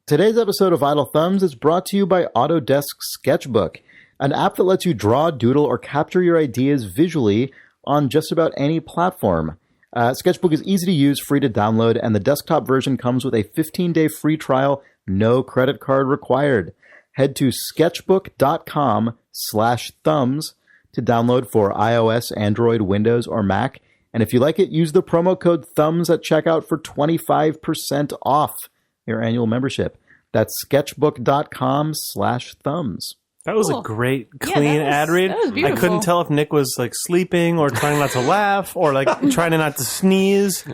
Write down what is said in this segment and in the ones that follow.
Today's episode of Idle Thumbs is brought to you by Autodesk Sketchbook, an app that lets you draw, doodle, or capture your ideas visually on just about any platform. Sketchbook is easy to use, free to download, and the desktop version comes with a 15-day free trial, no credit card required. Head to sketchbook.com/thumbs to download for iOS, Android, Windows, or Mac. And if you like it, use the promo code THUMBS at checkout for 25% off your annual membership. That's sketchbook.com/thumbs. That was a great, clean ad read. That was beautiful. I couldn't tell if Nick was like sleeping or trying not to laugh or like trying not to sneeze.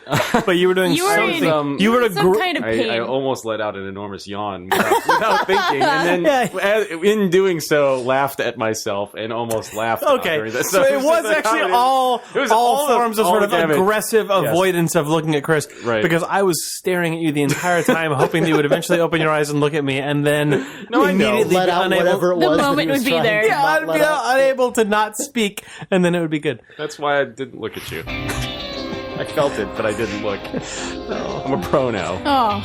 But you were doing something. You were some kind of pain. I almost let out an enormous yawn without thinking, and then in doing so, laughed at myself and almost laughed. Okay, this. so it was actually all forms of sort of aggressive avoidance of looking at Chris, because I was staring at you the entire time, hoping that you would eventually open your eyes and look at me, and then immediately let out whatever it was. The moment would be there. Yeah, I'd be unable to not speak, and then it would be good. That's why I didn't look at you. I felt it, but I didn't look. I'm a pro now. Oh,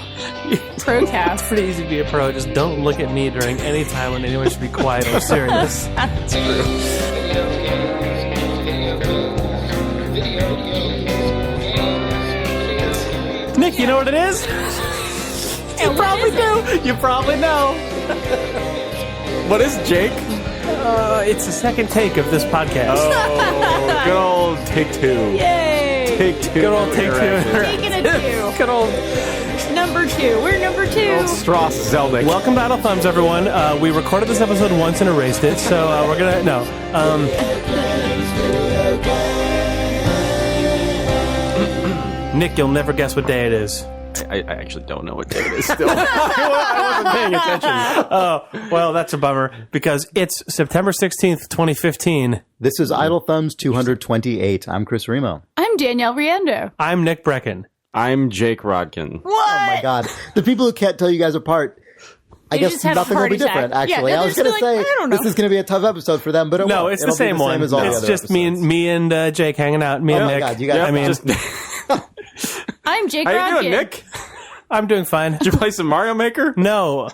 pro cast. It's pretty easy to be a pro. Just don't look at me during any time when anyone should be quiet or serious. That's true. Nick, you know what it is? You probably do. You probably know. What is Jake? It's the second take of this podcast. Oh, good old take two. Yay! Take two. Good old take two. Taking a two. Good old Number two. We're number two. Old Strauss Zelnick. Welcome to Idle Thumbs, everyone. We recorded this episode once and erased it, so we're gonna Nick, you'll never guess what day it is. I actually don't know what day it is still. I wasn't paying attention. Oh, well, that's a bummer, because it's September 16th, 2015. This is Idle Thumbs 228. I'm Chris Remo. I'm Danielle Riendeau. I'm Nick Breckon. I'm Jake Rodkin. What? Oh my God. The people who can't tell you guys apart, I guess nothing will be different, actually. Yeah, I was going to say, I don't know. this is going to be a tough episode for them, but it No, won't. it's the same one. Same as all the It's other just episodes. me and Jake hanging out. Me and Oh, Nick. God, you guys I'm Jake How Rodkin. you doing, Nick? I'm doing fine. Did you play some Mario Maker? No.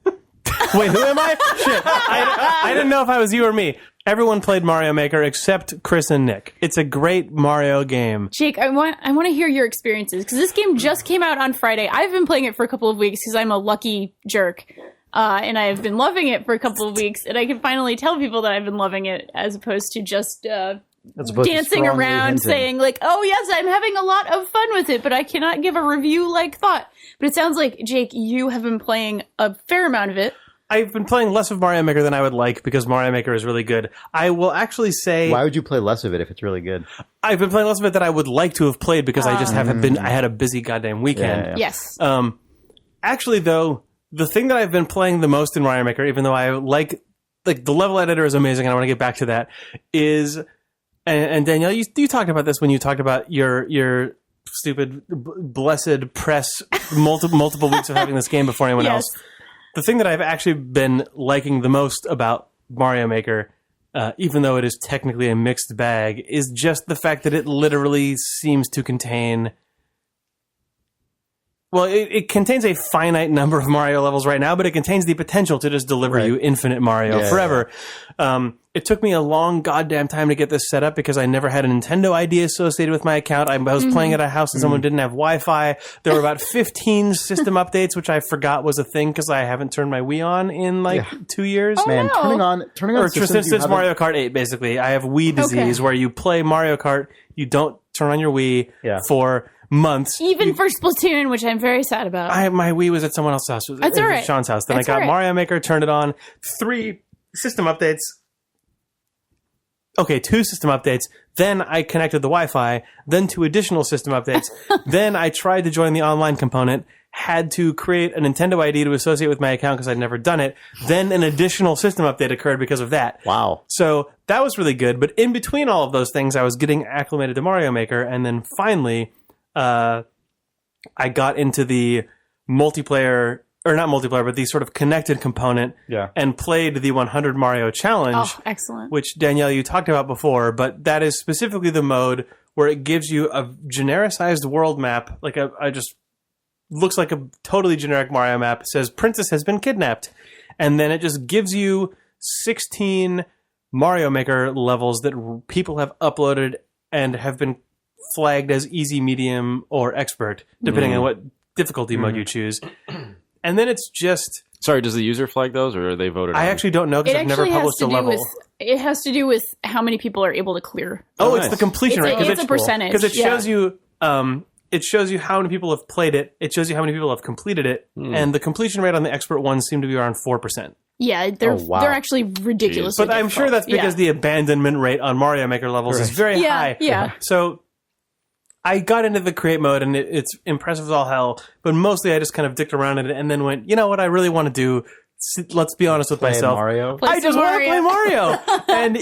Wait, who am I? Shit. I didn't know if I was you or me. Everyone played Mario Maker except Chris and Nick. It's a great Mario game. Jake, I want to hear your experiences, because this game just came out on Friday. I've been playing it for a couple of weeks because I'm a lucky jerk. And I've been loving it for a couple of weeks, and I can finally tell people that I've been loving it, as opposed to just dancing around saying like, oh yes, I'm having a lot of fun with it, but I cannot give a review like thought. But it sounds like, Jake, you have been playing a fair amount of it. I've been playing less of Mario Maker than I would like, because Mario Maker is really good. I will actually say... Why would you play less of it if it's really good? I've been playing less of it than I would like to have played, because I just haven't been... I had a busy goddamn weekend. Yeah. Yes. Actually, though, the thing that I've been playing the most in Mario Maker, even though I like the level editor is amazing, and I want to get back to that, is... And Danielle, you talked about this when you talked about your stupid, blessed press multiple weeks of having this game before anyone else. The thing that I've actually been liking the most about Mario Maker, even though it is technically a mixed bag, is just the fact that it literally seems to contain... Well, it contains a finite number of Mario levels right now, but it contains the potential to just deliver you infinite Mario forever. Yeah. It took me a long goddamn time to get this set up, because I never had a Nintendo ID associated with my account. I was playing at a house and someone didn't have Wi-Fi. There were about 15 system updates, which I forgot was a thing because I haven't turned my Wii on in 2 years. Oh, Man, no. turning on Or systems since Mario Kart 8, basically. I have Wii disease, where you play Mario Kart, you don't turn on your Wii for months. Even for Splatoon, which I'm very sad about. My Wii was at someone else's house. That's all right. Sean's house. Then That's I got all right. Mario Maker, turned it on. 3 system updates. Okay, 2 system updates. Then I connected the Wi-Fi. Then 2 additional system updates. Then I tried to join the online component. Had to create a Nintendo ID to associate with my account because I'd never done it. Then an additional system update occurred because of that. Wow. So that was really good. But in between all of those things, I was getting acclimated to Mario Maker. And then finally, I got into the multiplayer... Or not multiplayer, but the sort of connected component, and played the 100 Mario Challenge. Oh, excellent. Which, Danielle, you talked about before, but that is specifically the mode where it gives you a genericized world map, like a just looks like a totally generic Mario map. It says princess has been kidnapped, and then it just gives you 16 Mario Maker levels that people have uploaded and have been flagged as easy, medium, or expert, depending on what difficulty mode you choose. And then it's just... Sorry, does the user flag those, or are they voted on? I actually don't know because I've never published a level. It has to do with how many people are able to clear. Oh, it's the completion rate. It's a percentage. Because it shows you... it shows you how many people have played it. It shows you how many people have completed it. And the completion rate on the expert ones seem to be around 4%. Yeah, they're actually ridiculous. But I'm sure that's because the abandonment rate on Mario Maker levels is very high. Yeah. So I got into the create mode, and it's impressive as all hell. But mostly I just kind of dicked around in it and then went, you know what I really want to do? Let's be honest with myself. Mario? I just want to play Mario. And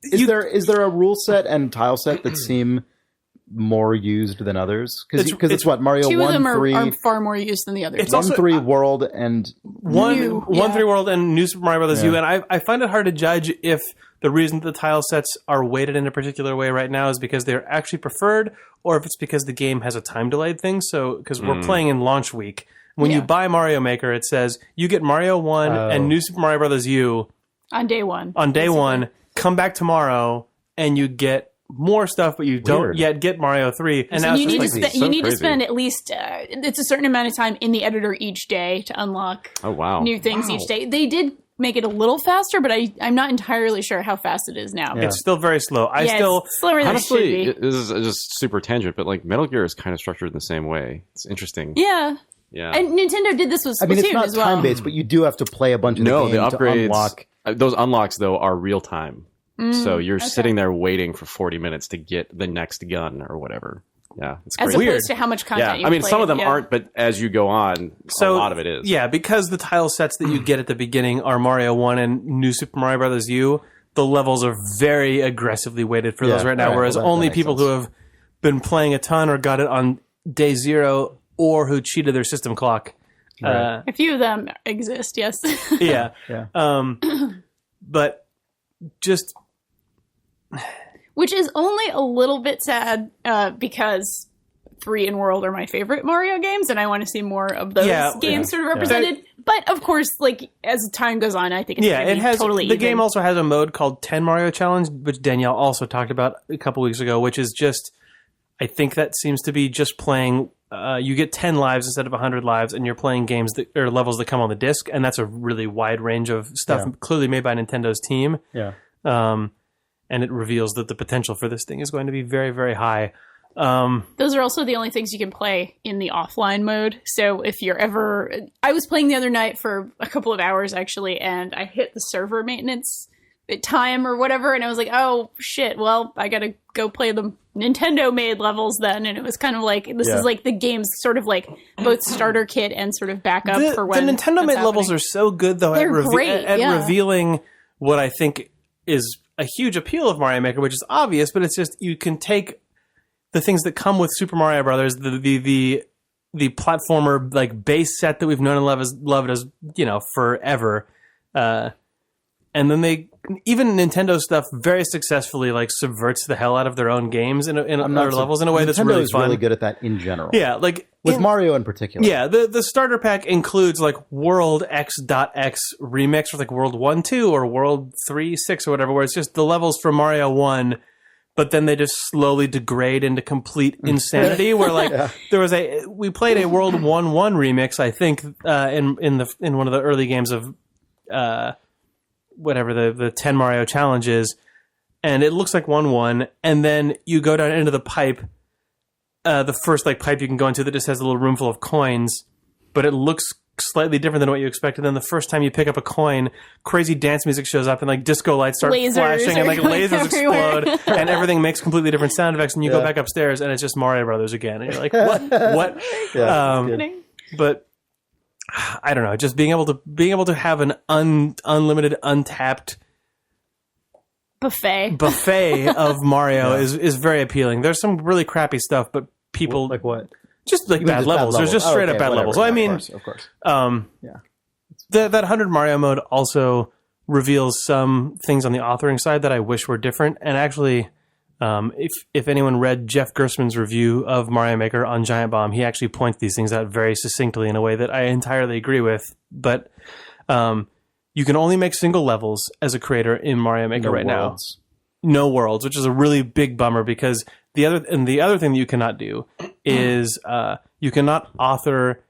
is there a rule set and tile set that seem more used than others? Because it's what Mario 2 1, of them 3, are far more used than the others. It's 1, also 3 World and New. 1, 3 World and New Super Mario Bros. U. And I find it hard to judge if the reason that the tile sets are weighted in a particular way right now is because they're actually preferred, or if it's because the game has a time delayed thing. So because we're playing in launch week, when you buy Mario Maker, it says you get Mario 1 and New Super Mario Bros. U on day one. On day one, come back tomorrow and you get more stuff, but you don't yet get Mario 3. And now you need, to, to spend at least it's a certain amount of time in the editor each day to unlock new things each day. They did make it a little faster, but I'm not entirely sure how fast it is now. Yeah. It's still very slow. It's slower than it should be. This is just super tangent, but like Metal Gear is kind of structured in the same way. It's interesting. Yeah. Yeah. And Nintendo did this with Splatoon it's not as well. time-based, but you do have to play a bunch of the game upgrades, to unlock. Those unlocks, though, are real-time. So you're sitting there waiting for 40 minutes to get the next gun or whatever. Yeah, it's as crazy. opposed to how much content you I mean, played. some of them aren't, but as you go on, a lot of it is. Yeah, because the tile sets that you get at the beginning are Mario 1 and New Super Mario Bros. U, the levels are very aggressively weighted for those right now, whereas only people who have been playing a ton or got it on day 0 or who cheated their system clock. A few of them exist, yes. Yeah. But just... Which is only a little bit sad because 3 and World are my favorite Mario games, and I want to see more of those games sort of represented. But of course, like as time goes on, I think it's totally the even. game also has a mode called 10 Mario Challenge, which Danielle also talked about a couple weeks ago, which is just, I think that seems to be just playing. You get 10 lives instead of 100 lives, and you're playing games that or levels that come on the disc, and that's a really wide range of stuff, clearly made by Nintendo's team. Yeah. And it reveals that the potential for this thing is going to be very, very high. Those are also the only things you can play in the offline mode. So if you're ever... I was playing the other night for a couple of hours, actually, and I hit the server maintenance time or whatever, and I was like, oh, shit, well, I gotta go play the Nintendo-made levels then. And it was kind of like, this is like the game's sort of like both starter kit and sort of backup for when the Nintendo-made levels are so good, though, They're great, at revealing what I think is a huge appeal of Mario Maker, which is obvious, but it's just you can take the things that come with Super Mario Brothers, the platformer like base set that we've known and loved as forever, and then they even Nintendo stuff very successfully like subverts the hell out of their own games in other levels in a way that's really fun. Nintendo's really good at that in general. Yeah, like with Mario in particular. Yeah, the starter pack includes like World X.X remix with like World 1, 2 or World 3, 6 or whatever, where it's just the levels from Mario 1, but then they just slowly degrade into complete insanity. Where like we played a World 1, 1 remix, I think, in one of the early games of whatever the 10 Mario Challenge is, and it looks like 1-1, and then you go down into the pipe, the first like pipe you can go into that just has a little room full of coins, but it looks slightly different than what you expected. Then the first time you pick up a coin, crazy dance music shows up and like disco lights start flashing and like lasers explode and everything makes completely different sound effects, and you go back upstairs and it's just Mario Brothers again, and you're like, what? But I don't know, just being able to have an unlimited, untapped buffet of Mario is very appealing. There's some really crappy stuff, but people like what? Just like bad levels. There's just straight up bad levels. Well, I mean, of course. That 100 Mario mode also reveals some things on the authoring side that I wish were different. And actually, If anyone read Jeff Gersman's review of Mario Maker on Giant Bomb, he actually points these things out very succinctly in a way that I entirely agree with. But you can only make single levels as a creator in Mario Maker now. No worlds, which is a really big bummer because the other thing that you cannot do is you cannot author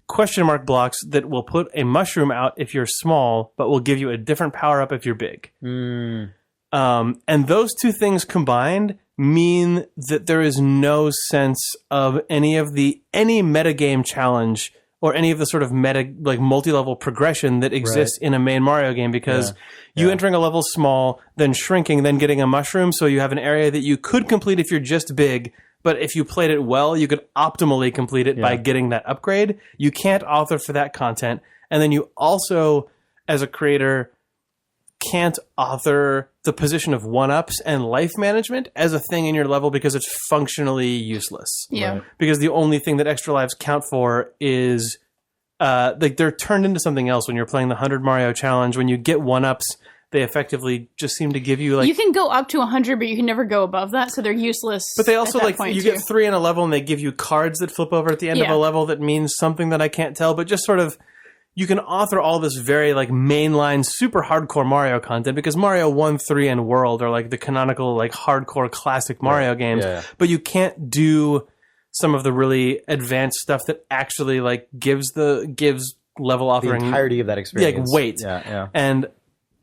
question mark blocks that will put a mushroom out if you're small, but will give you a different power up if you're big. And those two things combined mean that there is no sense of any metagame challenge or any of the sort of multi-level progression that exists in a main Mario game, because you entering a level small, then shrinking, then getting a mushroom, so you have an area that you could complete if you're just big, but if you played it well, you could optimally complete it by getting that upgrade. You can't author for that content. And then you also, as a creator, can't author the position of one-ups and life management as a thing in your level because it's functionally useless. Yeah. Right. Because the only thing that extra lives count for is they're turned into something else when you're playing the 100 Mario challenge. When you get one-ups, they effectively just seem to give you you can go up to 100, but you can never go above that, so they're useless. But they also you get 3 in a level and they give you cards that flip over at the end of a level that means something that I can't tell, but just sort of you can author all this very mainline super hardcore Mario content because Mario 1, 3 and World are the canonical hardcore classic Mario games, but you can't do some of the really advanced stuff that actually gives level authoring the entirety of that experience. Weight. And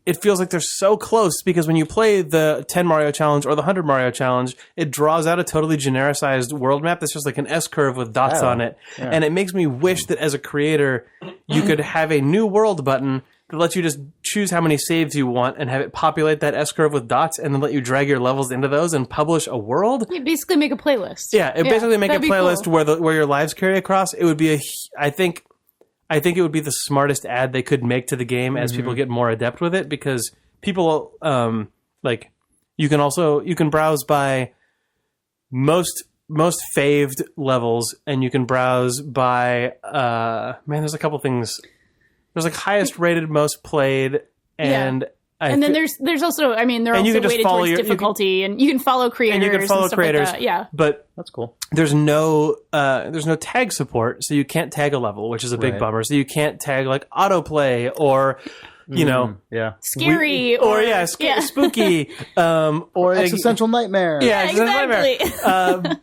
it feels like they're so close because when you play the 10 Mario Challenge or the 100 Mario Challenge, it draws out a totally genericized world map that's just like an S-curve with dots on it. Yeah. And it makes me wish that as a creator, you could have a new world button that lets you just choose how many saves you want and have it populate that S-curve with dots and then let you drag your levels into those and publish a world. You basically make a playlist. Yeah, basically make a playlist where your lives carry across. It would be I think it would be the smartest add they could make to the game as people get more adept with it, because people you can browse by most faved levels, and you can browse by there's a couple things. There's highest rated, most played, and then there's also they're also weighted towards difficulty, and you can follow creators and you can follow creators. Like that. But that's cool. There's no tag support, so you can't tag a level, which is a big bummer. So you can't tag autoplay or scary spooky or existential nightmare. Yeah, exactly. Nightmare.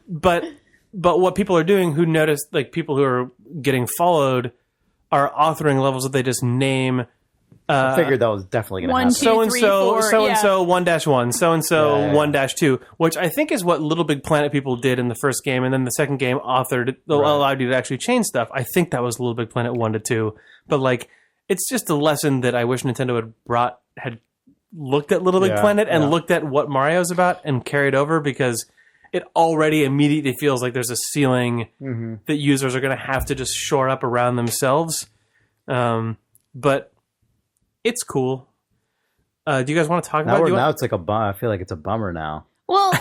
But what people are doing who notice, people who are getting followed, are authoring levels that they just name. I figured that was definitely going to happen. So and so 1-1, so and so 1-2, which I think is what LittleBigPlanet people did in the first game, and then the second game allowed you to actually change stuff. I think that was LittleBigPlanet 1-2, but it's just a lesson that I wish Nintendo had looked at LittleBigPlanet and looked at what Mario's about and carried over, because it already immediately feels like there's a ceiling that users are going to have to just shore up around themselves. But it's cool. Do you guys want to talk about it? Now it's a bummer. I feel like it's a bummer now. Well,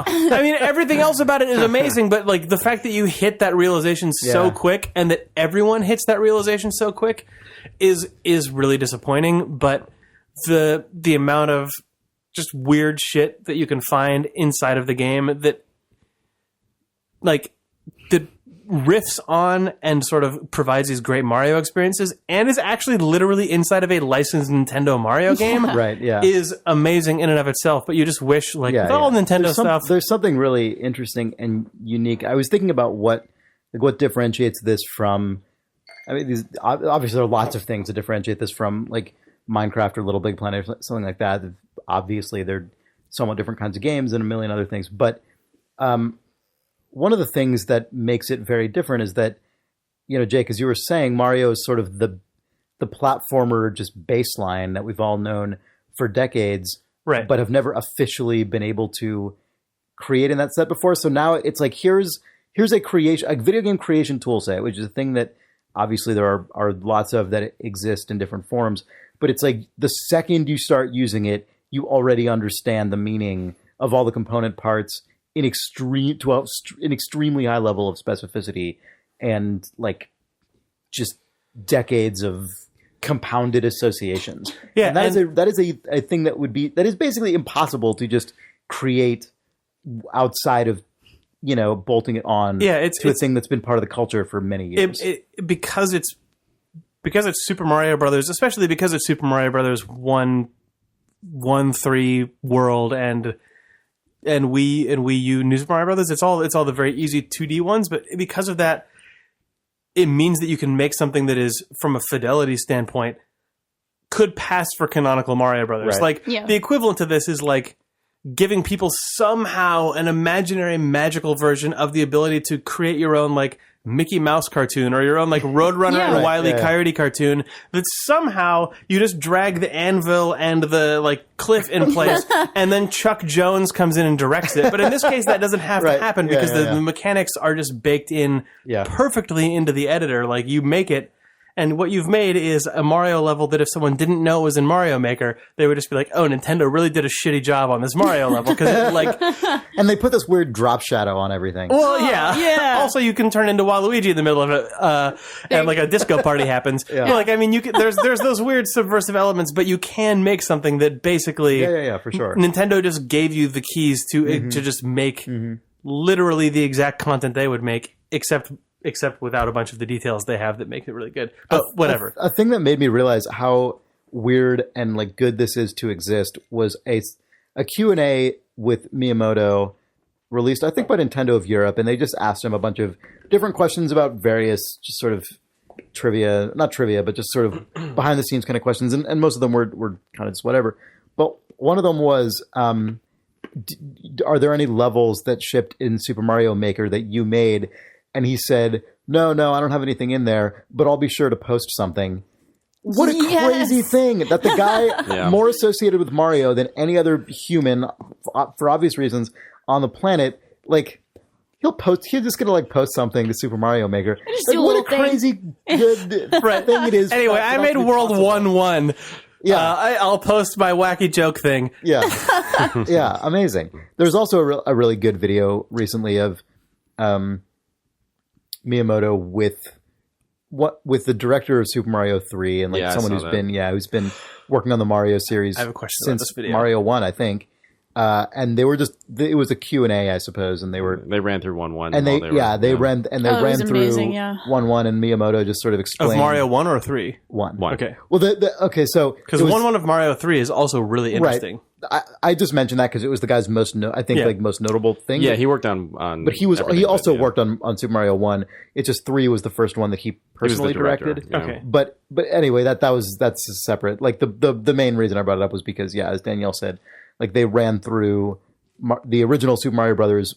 everything else about it is amazing, but the fact that you hit that realization so quick, and that everyone hits that realization so quick, is really disappointing. But the amount of just weird shit that you can find inside of the game that riffs on and sort of provides these great Mario experiences and is actually literally inside of a licensed Nintendo Mario game is amazing in and of itself. But you just wish with all Nintendo stuff. There's something really interesting and unique. I was thinking about what differentiates this from, obviously there are lots of things that differentiate this from Minecraft or LittleBigPlanet or something like that. Obviously they're somewhat different kinds of games and a million other things. But one of the things that makes it very different is that, Jake, as you were saying, Mario is sort of the platformer just baseline that we've all known for decades, right? But have never officially been able to create in that set before. So now it's here's a video game creation tool set, which is a thing that obviously there are lots of that exist in different forms. But it's the second you start using it, you already understand the meaning of all the component parts to an extremely high level of specificity, and just decades of compounded associations. Yeah, and that is a thing that is basically impossible to just create outside of, bolting it on to a thing that's been part of the culture for many years. Because it's Super Mario Brothers, especially because it's Super Mario Brothers 1-3 World and Wii U New Super Mario Brothers. It's all the very easy 2D ones, but because of that, it means that you can make something that is, from a fidelity standpoint, could pass for canonical Mario Brothers. Right. The equivalent to this is like giving people somehow an imaginary magical version of the ability to create your own like Mickey Mouse cartoon or your own like Roadrunner and Wile E. Coyote cartoon that somehow you just drag the anvil and the like cliff in place and then Chuck Jones comes in and directs it. But in this case, that doesn't have to happen because the mechanics are just baked in perfectly into the editor. Like you make it. And what you've made is a Mario level that if someone didn't know was in Mario Maker, they would just be like, "Oh, Nintendo really did a shitty job on this Mario level." Because and they put this weird drop shadow on everything. Well, yeah. Also, you can turn into Waluigi in the middle of it, and like a disco party happens. Like, I mean, you can, there's those weird subversive elements, but you can make something that basically, for sure. Nintendo just gave you the keys to just make literally the exact content they would make, except without a bunch of the details they have that make it really good. But whatever. A thing that made me realize how weird and like good this is to exist was a Q&A with Miyamoto released, I think, by Nintendo of Europe, and they just asked him a bunch of different questions about various just sort of not trivia, but just sort of behind the scenes kind of questions, and most of them were kind of just whatever. But one of them was, are there any levels that shipped in Super Mario Maker that you made? And he said, no, I don't have anything in there, but I'll be sure to post something. What a crazy thing that the guy more associated with Mario than any other human, for obvious reasons, on the planet, like, he's just going to like post something to Super Mario Maker. Like, what a crazy good thing it is. Anyway, I made World 1-1. Yeah, I'll post my wacky joke thing. Yeah. Yeah, amazing. There's also a really good video recently of Miyamoto with the director of Super Mario 3 and like someone who's been working on the Mario series I have a question since about this video. Mario 1, I think. And they were it was a Q&A, I suppose, and they ran through 1-1 and they ran through amazing, 1-1, and Miyamoto just sort of explained of Mario 1 or 3? 1. Okay. Well, so because 1-1 of Mario 3 is also really interesting. Right. I just mentioned that because it was the guy's most notable thing. Yeah, he worked on but he also worked on Super Mario 1. It's just 3 was the first one that he personally directed. Yeah. Okay. But anyway, that's separate. Like the main reason I brought it up was because as Danielle said, like they ran through the original Super Mario Brothers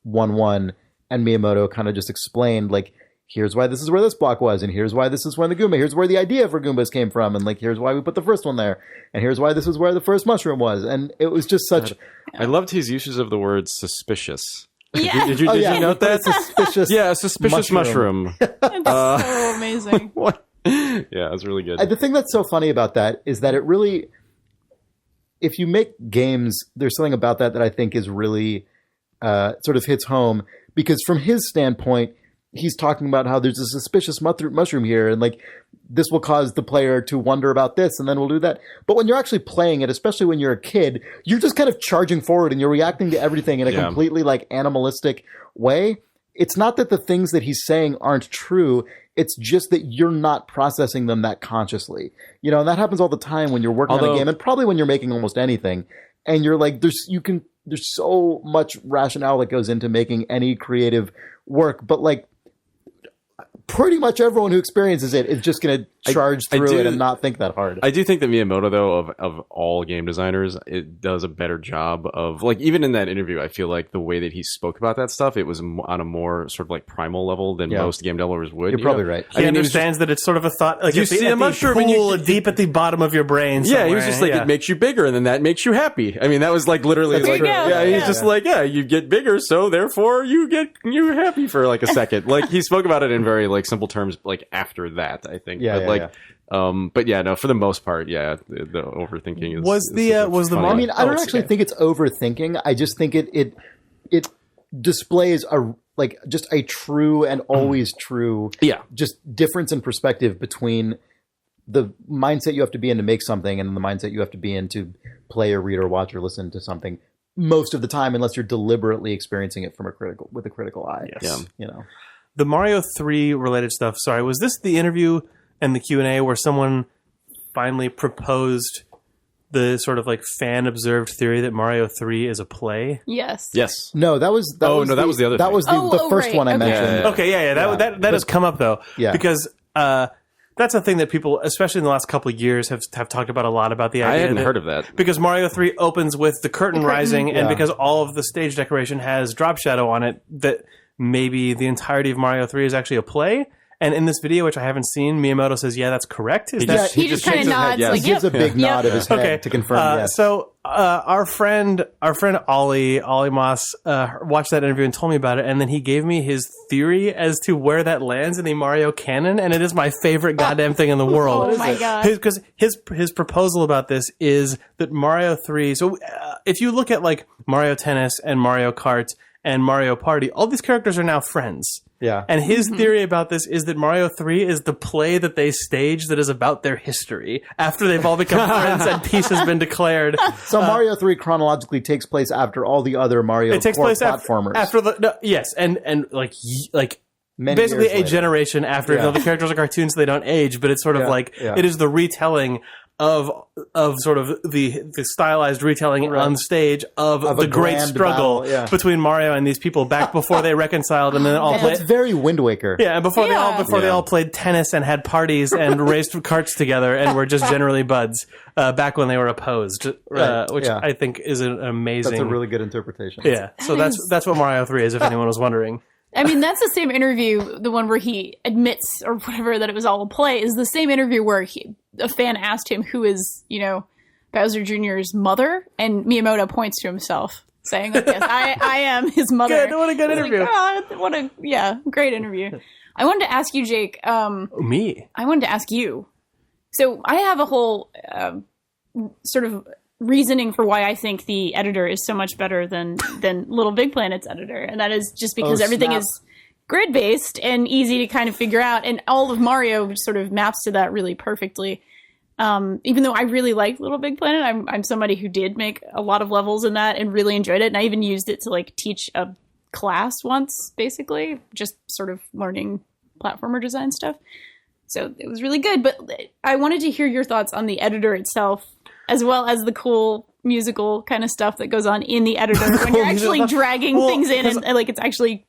1-1, and Miyamoto kind of just explained like, here's why this is where this block was, and here's why this is where the Goomba, here's where the idea for Goombas came from, and like here's why we put the first one there, and here's why this is where the first mushroom was, and it was just such. I loved his uses of the word suspicious. Yeah. Did you note that? Suspicious. Yeah, a suspicious mushroom. It's so amazing. What? Yeah, it was really good. The thing that's so funny about that is that it really, if you make games, there's something about that I think is really sort of hits home, because from his standpoint, he's talking about how there's a suspicious mushroom here, and like this will cause the player to wonder about this, and then we'll do that. But when you're actually playing it, especially when you're a kid, you're just kind of charging forward and you're reacting to everything in a completely like animalistic way. It's not that the things that he's saying aren't true. It's just that you're not processing them that consciously. And that happens all the time when you're working on a game, and probably when you're making almost anything. And you're like, there's so much rationale that goes into making any creative work, but like, pretty much everyone who experiences it is just going to charge through it and not think that hard. I do think that Miyamoto, though, of all game designers, it does a better job of, like, even in that interview, I feel like the way that he spoke about that stuff, it was on a more sort of like primal level than most game developers would. You're probably right. He understands that it's sort of a thought, like you see a mushroom and you deep at the bottom of your brain. Yeah, he was just like, it makes you bigger, and then that makes you happy. I mean, that was like literally like, he's just like, you get bigger, so therefore you're happy for like a second. Like he spoke about it in very like simple terms, like after that, I think. But no, for the most part, the overthinking is was the I mean, I don't actually think it's overthinking. I just think it displays just a true and always true just difference in perspective between the mindset you have to be in to make something and the mindset you have to be in to play or read or watch or listen to something most of the time, unless you're deliberately experiencing it from a critical eye. Yes. You know, The Mario 3 related stuff. Sorry, was this the interview and the Q&A where someone finally proposed the sort of like fan observed theory that Mario 3 is a play? Yes. Yes. no, that was that was the other That thing. was the first right. one I Okay. mentioned. Yeah. Okay, yeah. That has come up though. Yeah. Because that's a thing that people, especially in the last couple of years, have talked about a lot about the idea. I hadn't that- heard of that. Because Mario 3 opens with the curtain rising, and Yeah. because all of the stage decoration has drop shadow on it, that maybe the entirety of Mario 3 is actually a play. And in this video, which I haven't seen, Miyamoto says, yeah, that's correct. Is that... He just kind of shakes his head, nods yes. like, He gives yep. a big nod of his head Okay. to confirm. Yes. So our friend Ollie Moss watched that interview and told me about it, and then he gave me his theory as to where that lands in the Mario canon, and it is my favorite goddamn thing in the world. Oh my God. Because his proposal about this is that Mario 3. So if you look at like Mario Tennis and Mario Kart and Mario Party, all these characters are now friends. Yeah. And his theory about this is that Mario 3 is the play that they stage that is about their history after they've all become friends and peace has been declared. So Mario 3 chronologically takes place after all the other Mario It takes core place platformers. after the yes, and like Many basically years a later. generation after. Yeah. You know, the characters are cartoons, so they don't age, but it's sort of Yeah, like yeah. it is the retelling of sort of the stylized retelling on stage of a the great grand struggle battle, yeah. between Mario and these people back before they reconciled and then all Yeah. played. It's very Wind Waker. Yeah, and before Yeah. they all played tennis and had parties and raced carts together and were just generally buds back when they were opposed, Right, which yeah. I think is an amazing. That's a really good interpretation. yeah. So that's what Mario 3 is, if anyone was wondering. I mean, that's the same interview, the one where he admits or whatever that it was all a play, is the same interview where a fan asked him who is, Bowser Jr.'s mother, and Miyamoto points to himself, saying, like, yes, I am his mother. Good, what a good It's interview. Like, great interview. I wanted to ask you, Jake, Me? I wanted to ask you. So I have a whole sort of reasoning for why I think the editor is so much better than LittleBigPlanet's editor, and that is just because everything snap. is grid based and easy to kind of figure out, and all of Mario sort of maps to that really perfectly. Even though I really like LittleBigPlanet, I'm somebody who did make a lot of levels in that and really enjoyed it, and I even used it to like teach a class once, basically, just sort of learning platformer design stuff. So it was really good, but I wanted to hear your thoughts on the editor itself, as well as the cool musical kind of stuff that goes on in the editor when you're actually musical- dragging Well, things in because and like it's actually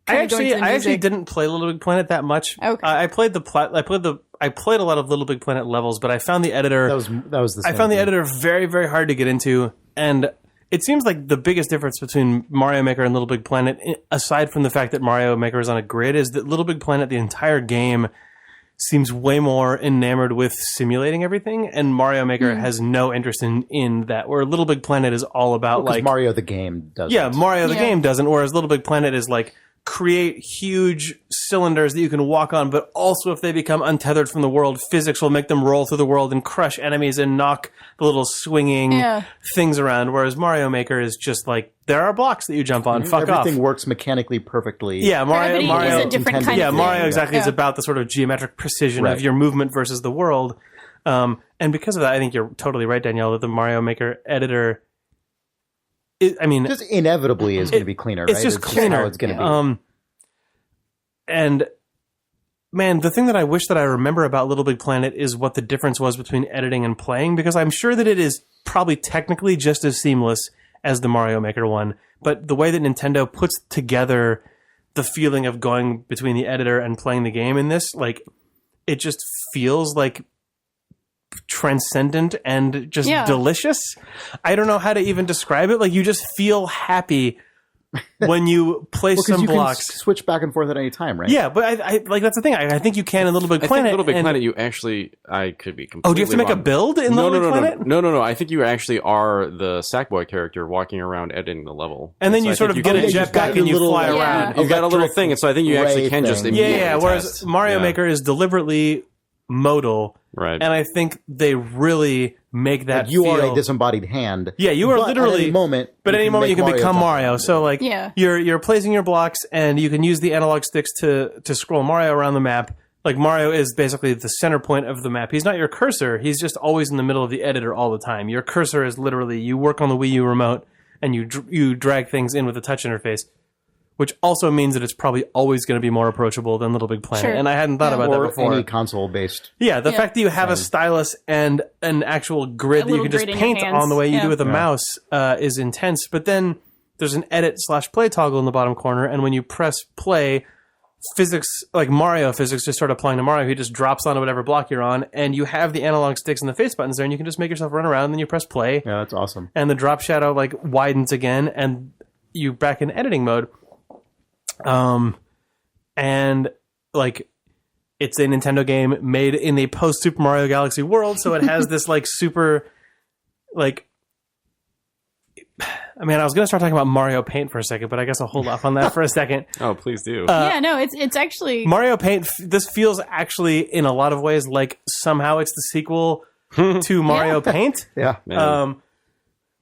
I kind of going to the music. actually didn't play Little Big Planet that much. Okay. I played I played a lot of Little Big Planet levels, but I found the editor. That was the I same found the thing. editor very, very hard to get into, and it seems like the biggest difference between Mario Maker and Little Big Planet, aside from the fact that Mario Maker is on a grid, is that Little Big Planet, the entire game, seems way more enamored with simulating everything, and Mario Maker has no interest in that. Where Little Big Planet is all about Because like Mario the game does. yeah, Mario the Yeah. game doesn't, whereas Little Big Planet is like create huge cylinders that you can walk on, but also if they become untethered from the world, physics will make them roll through the world and crush enemies and knock the little swinging Yeah. things around, whereas Mario Maker is just like, there are blocks that you jump on, fuck Everything off. works mechanically perfectly. Yeah, Mario Gravity is a different kind yeah, of Mario thing. exactly is Yeah. about the sort of geometric precision Right. of your movement versus the world. And because of that, I think you're totally right, Danielle, that the Mario Maker editor, Just inevitably is going to be cleaner, it's right? just cleaner. How it's going to be. And man, the thing that I wish that I remember about Little Big Planet is what the difference was between editing and playing, because I'm sure that it is probably technically just as seamless as the Mario Maker one, but the way that Nintendo puts together the feeling of going between the editor and playing the game in this, like, it just feels like transcendent and just delicious. I don't know how to even describe it. Like, you just feel happy when you place Because some you blocks. can switch back and forth at any time, right? Yeah, but I like that's the thing. I think you can in Little Big I Planet. think Little Big and- Planet, you actually, I could be completely Oh, do you have to make a wrong. build in No, Little no, Big no, Planet? no. I think you actually are the Sackboy character walking around editing the level. And then so you I sort think of get a you've got jetpack your and you little, fly like, around. You've got a little electric thing, and so I think you actually ray can just thing. immediately Yeah. Whereas test. Mario Yeah. Maker is deliberately modal, Right. and I think they really make that Like you feel. are a disembodied hand. Yeah, you are but literally. At any moment, But at any moment you make can become jump Mario. around. So like, Yeah. you're placing your blocks, and you can use the analog sticks to scroll Mario around the map. Like, Mario is basically the center point of the map. He's not your cursor. He's just always in the middle of the editor all the time. Your cursor is literally, you work on the Wii U remote, and you drag things in with a touch interface, which also means that it's probably always going to be more approachable than LittleBigPlanet. Sure. And I hadn't thought about that Or before. any console-based. Yeah, the fact that you have a stylus and an actual grid that you can just paint on the way you do with a mouse is intense. But then there's an edit/play toggle in the bottom corner, and when you press play, physics, like Mario physics, just start applying to Mario. He just drops onto whatever block you're on, and you have the analog sticks and the face buttons there, and you can just make yourself run around, and then you press play. Yeah, that's awesome. And the drop shadow like widens again, and you back in editing mode. And like it's a Nintendo game made in a post Super Mario Galaxy world, so it has this like super like. I mean, I was going to start talking about Mario Paint for a second, but I guess I'll hold off on that for a second. Oh, please do. It's actually Mario Paint. This feels actually in a lot of ways like somehow it's the sequel to Mario Paint. Yeah.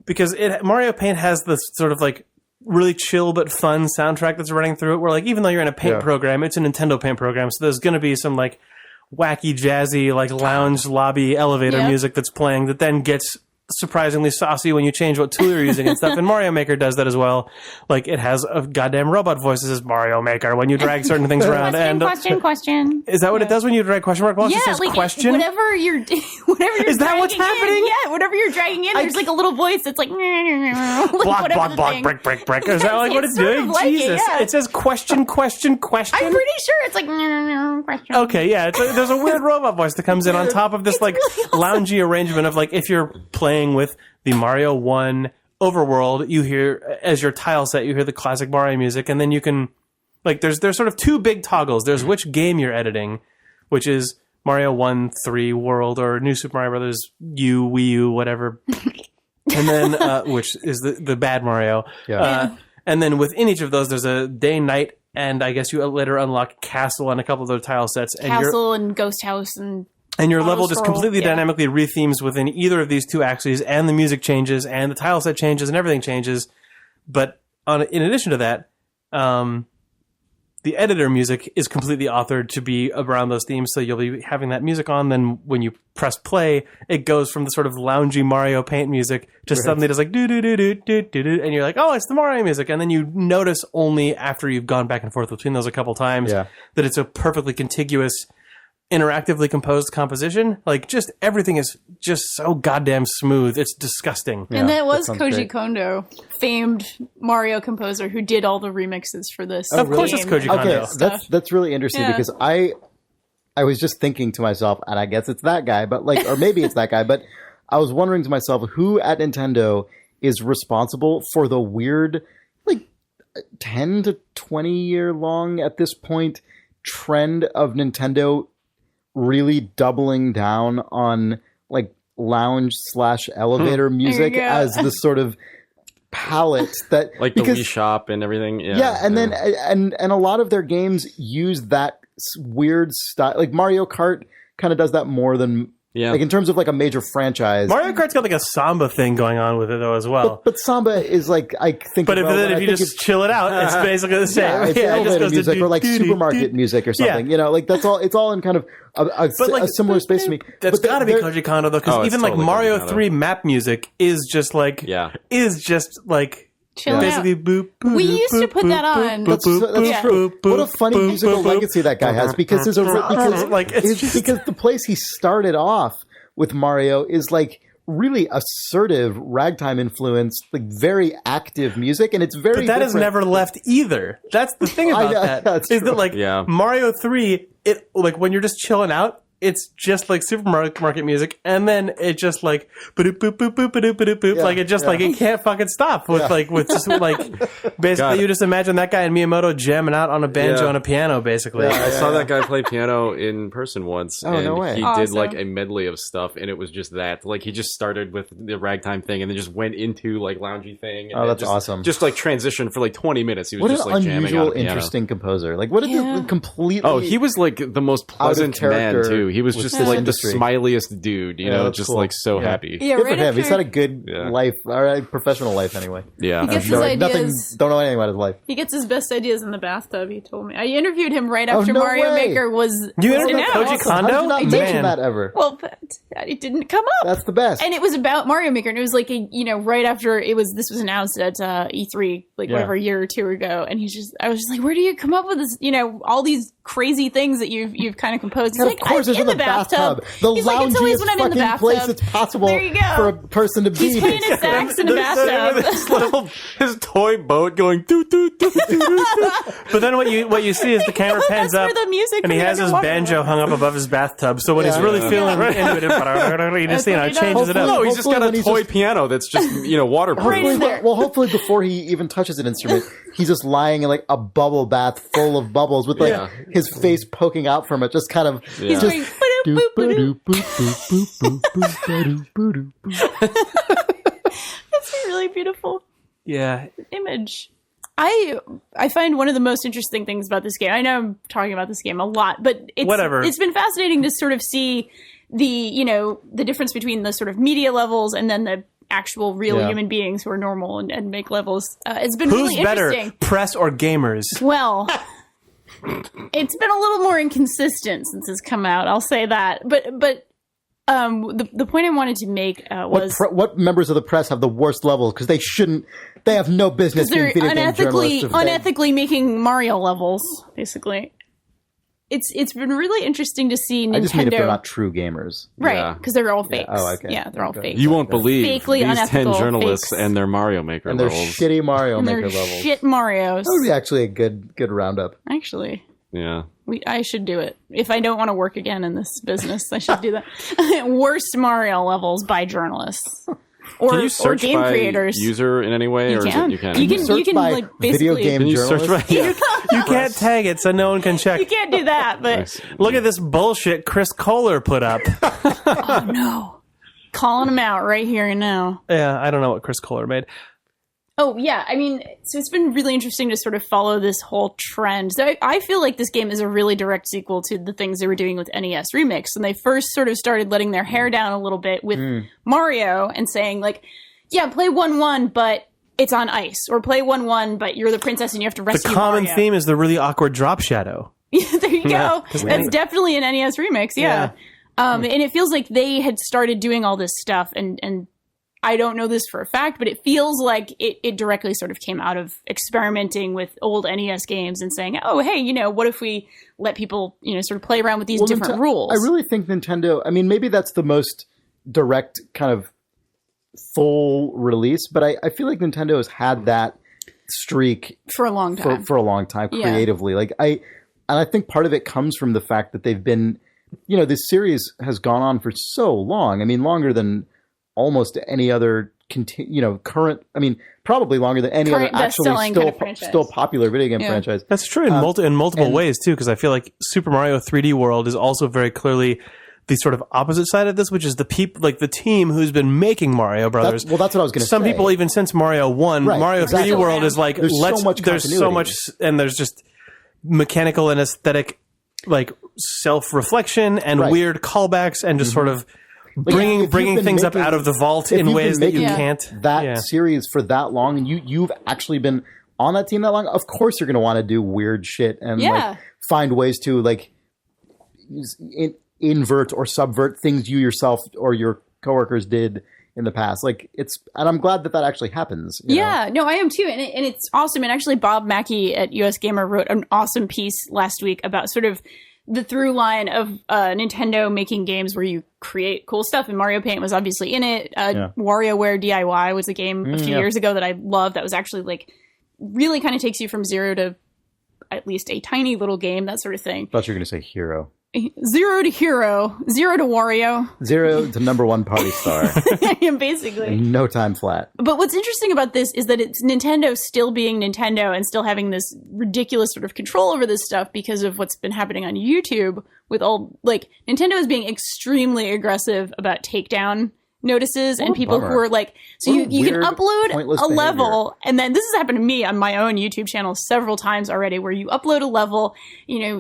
Because Mario Paint has this sort of like really chill but fun soundtrack that's running through it, where like even though you're in a paint program, it's a Nintendo Paint program, so there's going to be some like wacky jazzy like lounge lobby elevator music that's playing that then gets surprisingly saucy when you change what tool you're using and stuff. And Mario Maker does that as well. Like it has a goddamn robot voice that says Mario Maker when you drag certain things around. Question. Is that what it does when you drag question mark? Well, it says like question. Whatever you're Is that what's happening? Yeah, whatever you're dragging in, there's like a little voice that's like block, break. Is that like what it's doing? Like Jesus. It says question. I'm pretty sure it's like question. Okay, yeah. There's a weird robot voice that comes in on top of this like really awesome. loungy arrangement of like if you're playing with the Mario 1 overworld, you hear as your tile set, you hear the classic Mario music, and then you can like there's sort of two big toggles. There's which game you're editing, which is Mario 1, 3 world or New Super Mario Brothers U, Wii U, whatever. And then which is the bad Mario. Yeah. And then within each of those there's a day, night, and I guess you later unlock Castle and a couple of other tile sets. And Castle and Ghost House and your level just completely yeah. dynamically rethemes within either of these two axes, and the music changes, and the tile set changes, and everything changes. But in addition to that, the editor music is completely authored to be around those themes, so you'll be having that music on. Then when you press play, it goes from the sort of loungy Mario Paint music to suddenly just like do-do-do-do-do-do-do, and you're like, oh, it's the Mario music. And then you notice only after you've gone back and forth between those a couple times that it's a perfectly contiguous, interactively composed composition. Like just everything is just so goddamn smooth. It's disgusting. And that was sounds Koji great. Kondo, famed Mario composer who did all the remixes for this. Of course it's Koji Kondo. Okay, that's really interesting because I was just thinking to myself, and I guess it's that guy, but like, or maybe it's that guy, but I was wondering to myself, who at Nintendo is responsible for the weird, like 10 to 20 year long at this point trend of Nintendo really doubling down on like lounge/elevator music as the sort of palette that like the Wii Shop and everything. And then and a lot of their games use that weird style. Like Mario Kart kind of does that more than like in terms of like a major franchise. Mario Kart's got like a samba thing going on with it though as well. But samba is like I think. But if you just chill it out, it's basically the same. Yeah, it's elevator music or like supermarket music or something. You know, like that's all. It's all in kind of a similar space to me. That's got to be Koji Kondo though, because even like totally Mario 3 map music is just like Chill basically out. boop, boop. We used to put that on. That's true. What a funny musical legacy that guy has because because the place he started off with Mario is like really assertive ragtime influence, like very active music, and it's very. But that has never left either. That's the thing about that. Is that like Mario 3? It like when you're just chilling out. It's just like supermarket music, and then it just like boop boop boop boop boop boop boop. Like it just like it can't fucking stop with with just like basically you just imagine that guy and Miyamoto jamming out on a banjo and a piano basically. I saw that guy play piano in person once, and no way. he Awesome. did like a medley of stuff, and it was just that. Like he just started with the ragtime thing, and then just went into like loungy thing. And that's awesome. Just like transitioned for like 20 minutes. He was what just an like jamming unusual, on a piano. interesting composer. Like what a completely. Oh, he was like the most pleasant man too. He was just this like industry. the smiliest dude, you know, that's just cool. like so happy. Yeah, Good right for him. He's after- had a good life, or professional life anyway. Yeah. He gets his Nothing, ideas. don't know anything about his life. He gets his best ideas in the bathtub. He told me. I interviewed him right after no Mario way. Maker was. You was interviewed announced. Koji Kondo? How did you not Man. mention that ever? Well, but it didn't come up. That's the best. And it was about Mario Maker, and it was like right after this was announced at E3, like whatever, a year or two ago. And I was just like, where do you come up with this? All these crazy things that you've kind of composed. He's And like, of course, I'm it's in the bathtub. The He's like, it's always loungiest when I'm in the fucking bathtub. place it's possible There you go. for a person to be. He's playing his sax in the bathtub. His toy boat going doo doo doo doo doo. But then what you see is the camera pans That's up, where the music and he from has his underwater banjo was. hung up above his bathtub. So when he's really feeling into it, he just That's changes it up. No, he's just got Hopefully a when he's toy just- piano that's just waterproof. Right in there. Well, hopefully before he even touches an instrument, he's just lying in like a bubble bath full of bubbles with like his face poking out from it, just kind of. He's just, going, "Boop, boop, boop." It's a really beautiful Yeah. image. I find one of the most interesting things about this game. I know I'm talking about this game a lot, but it's been fascinating to sort of see the difference between the sort of media levels and then the actual real human beings who are normal and make levels. It's been Who's really better, interesting. press or gamers? Well, it's been a little more inconsistent since it's come out. I'll say that. But the point I wanted to make was what members of the press have the worst levels because they shouldn't. They have no business being they're video game journalists. if they- unethically making Mario levels. Basically, it's been really interesting to see Nintendo. I just mean if they're not true gamers. Right, because they're all fakes. Oh, okay. Yeah, they're all fakes. You won't believe Fakely these 10 unethical journalists fakes. and their Mario Maker And they're levels. shitty Mario And Maker they're levels. shit Marios. That would be actually a good roundup. Actually, Yeah. I should do it. If I don't want to work again in this business, I should do that. Worst Mario levels by journalists. Or, Can you search or game by creators. user in any way? You or can. Is it, you can. You can- Search by like, video basically- game Can you search journalists. by? You can't tag it so no one can check. You can't do that, but Look at this bullshit Chris Kohler put up. oh no. Calling him out right here and now. Yeah, I don't know what Chris Kohler made. Oh, yeah. I mean, so it's been really interesting to sort of follow this whole trend. So I feel like this game is a really direct sequel to the things they were doing with NES Remix. And they first sort of started letting their hair down a little bit with Mario and saying, like, yeah, play 1-1, but it's on ice. Or play 1-1, but you're the princess and you have to The rescue common Mario. theme is the really awkward drop shadow. There you Yeah. go. That's definitely an NES Remix, yeah. And it feels like they had started doing all this stuff and I don't know this for a fact, but it feels like it directly sort of came out of experimenting with old NES games and saying, oh, hey, what if we let people, sort of play around with these different rules? I really think Nintendo, I mean, maybe that's the most direct kind of full release, but I feel like Nintendo has had that streak for a long time. for a long time creatively. Yeah. And I think part of it comes from the fact that they've been, this series has gone on for so long. I mean, longer than almost any other current, I mean, probably longer than any Current other actually best-selling kind of franchise. still popular video game franchise. That's true in multiple ways, too, because I feel like Super Mario 3D World is also very clearly the sort of opposite side of this, which is the the team who's been making Mario Brothers. That's what I was going to say. Some people, even since Mario 1, Right, Mario exactly. 3D World is like, There's so much there's so continuity. much, and there's just mechanical and aesthetic, like, self-reflection and Right. weird callbacks and just sort of if bringing you've been things up making- out of the vault if in you've ways been that you making can't. that series for that long and you've actually been on that team that long, of course you're going to want to do weird shit and like find ways to like invert or subvert things you yourself or your coworkers did in the past. Like and I'm glad that actually happens. you know? No, I am too. And it's awesome. And actually Bob Mackey at US Gamer wrote an awesome piece last week about sort of the through line of Nintendo making games where you create cool stuff. And Mario Paint was obviously in it. WarioWare DIY was a game a few years ago that I loved. That was actually like really kind of takes you from zero to at least a tiny little game, that sort of thing. I thought you were going to say hero. Zero to hero, zero to Wario. 0 to number 1 party star. Basically. No time flat. But what's interesting about this is that it's Nintendo still being Nintendo and still having this ridiculous sort of control over this stuff because of what's been happening on YouTube with all, like, Nintendo is being extremely aggressive about takedown notices and people bummer. who are like, so What a you can weird, upload pointless a behavior. level, and then this has happened to me on my own YouTube channel several times already, where you upload a level,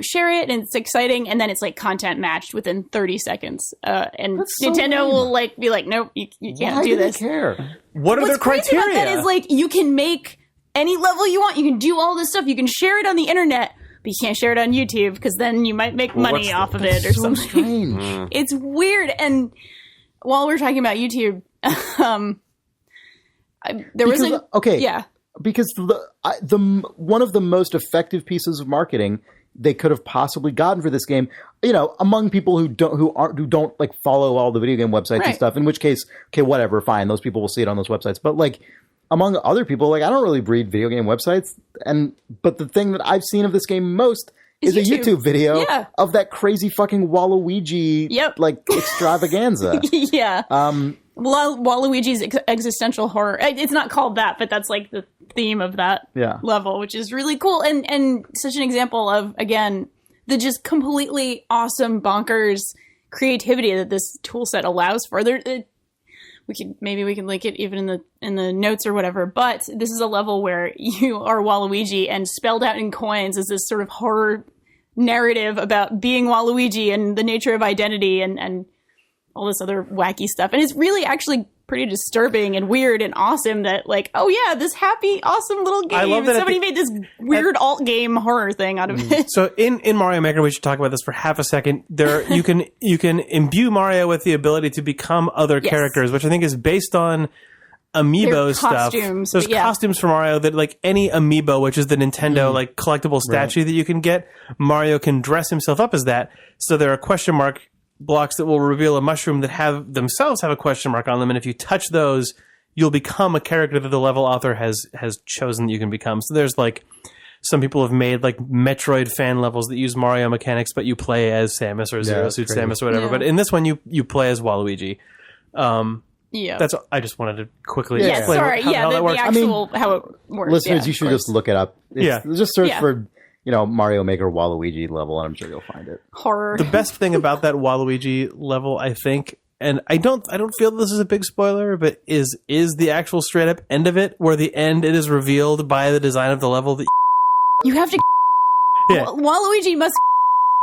share it, and it's exciting, and then it's like content matched within 30 seconds. And That's so Nintendo lame. will like be like, nope, you can't Why do do they this. care? What are What's their crazy criteria? about that is like you can make any level you want, you can do all this stuff, you can share it on the internet, but you can't share it on YouTube because then you might make money off of it or So something. strange. It's weird. And while we're talking about YouTube, there was Because one of the most effective pieces of marketing they could have possibly gotten for this game, among people who don't like follow all the video game websites and Right. stuff. In which case, okay, whatever, fine, those people will see it on those websites. But like among other people, like I don't really read video game websites, but the thing that I've seen of this game most is a YouTube video Yeah. of that crazy fucking Waluigi like extravaganza. yeah. Waluigi's existential horror. It's not called that, but that's like the theme of that level, which is really cool and such an example of, again, the just completely awesome bonkers creativity that this tool set allows for. We can link it even in the notes or whatever, but this is a level where you are Waluigi, and spelled out in coins is this sort of horror narrative about being Waluigi and the nature of identity and all this other wacky stuff. And it's really actually pretty disturbing and weird and awesome that like, oh yeah, this happy, awesome little game. I love that somebody made this weird alt game horror thing out of it. So in Mario Maker, we should talk about this for half a second. You can imbue Mario with the ability to become other characters, which I think is based on amiibo They're stuff. costumes, There's but yeah. costumes for Mario that like any amiibo, which is the Nintendo like collectible statue that you can get, Mario can dress himself up as that. So there are question mark blocks that will reveal a mushroom that have a question mark on them, and if you touch those, you'll become a character that the level author has chosen that you can become. So there's like some people have made like Metroid fan levels that use Mario mechanics, but you play as Samus or Zero Suit Samus or whatever. Yeah. But in this one, you play as Waluigi. Yeah. That's. I just wanted to quickly Yeah, explain sorry. how that works. The actual how it works. Listeners, yeah, you of should course. just look it up. Just search Yeah. for Mario Maker Waluigi level, and I'm sure you'll find it. horror. The best thing about that Waluigi level, I think, and I don't feel this is a big spoiler, but is the actual straight up end of it, where the end it is revealed by the design of the level that You have to. Yeah. Waluigi must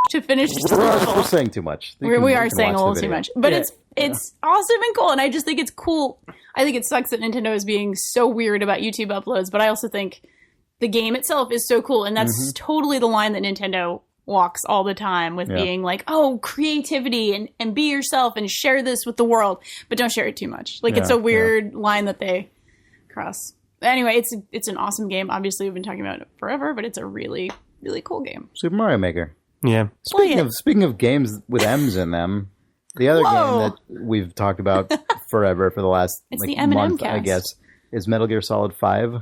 to finish the We're level. saying too much. We are saying a little too much, but it's awesome and cool, and I just think it's cool. I think it sucks that Nintendo is being so weird about YouTube uploads, but I also think the game itself is so cool, and that's totally the line that Nintendo walks all the time with being like, oh, creativity and be yourself and share this with the world, but don't share it too much. Like it's a weird line that they cross. Anyway, it's an awesome game. Obviously, we've been talking about it forever, but it's a really, really cool game. Super Mario Maker. yeah. Speaking of games with M's in them, the other game that we've talked about forever for the last It's the M&M month, cast. I guess, is Metal Gear Solid 5.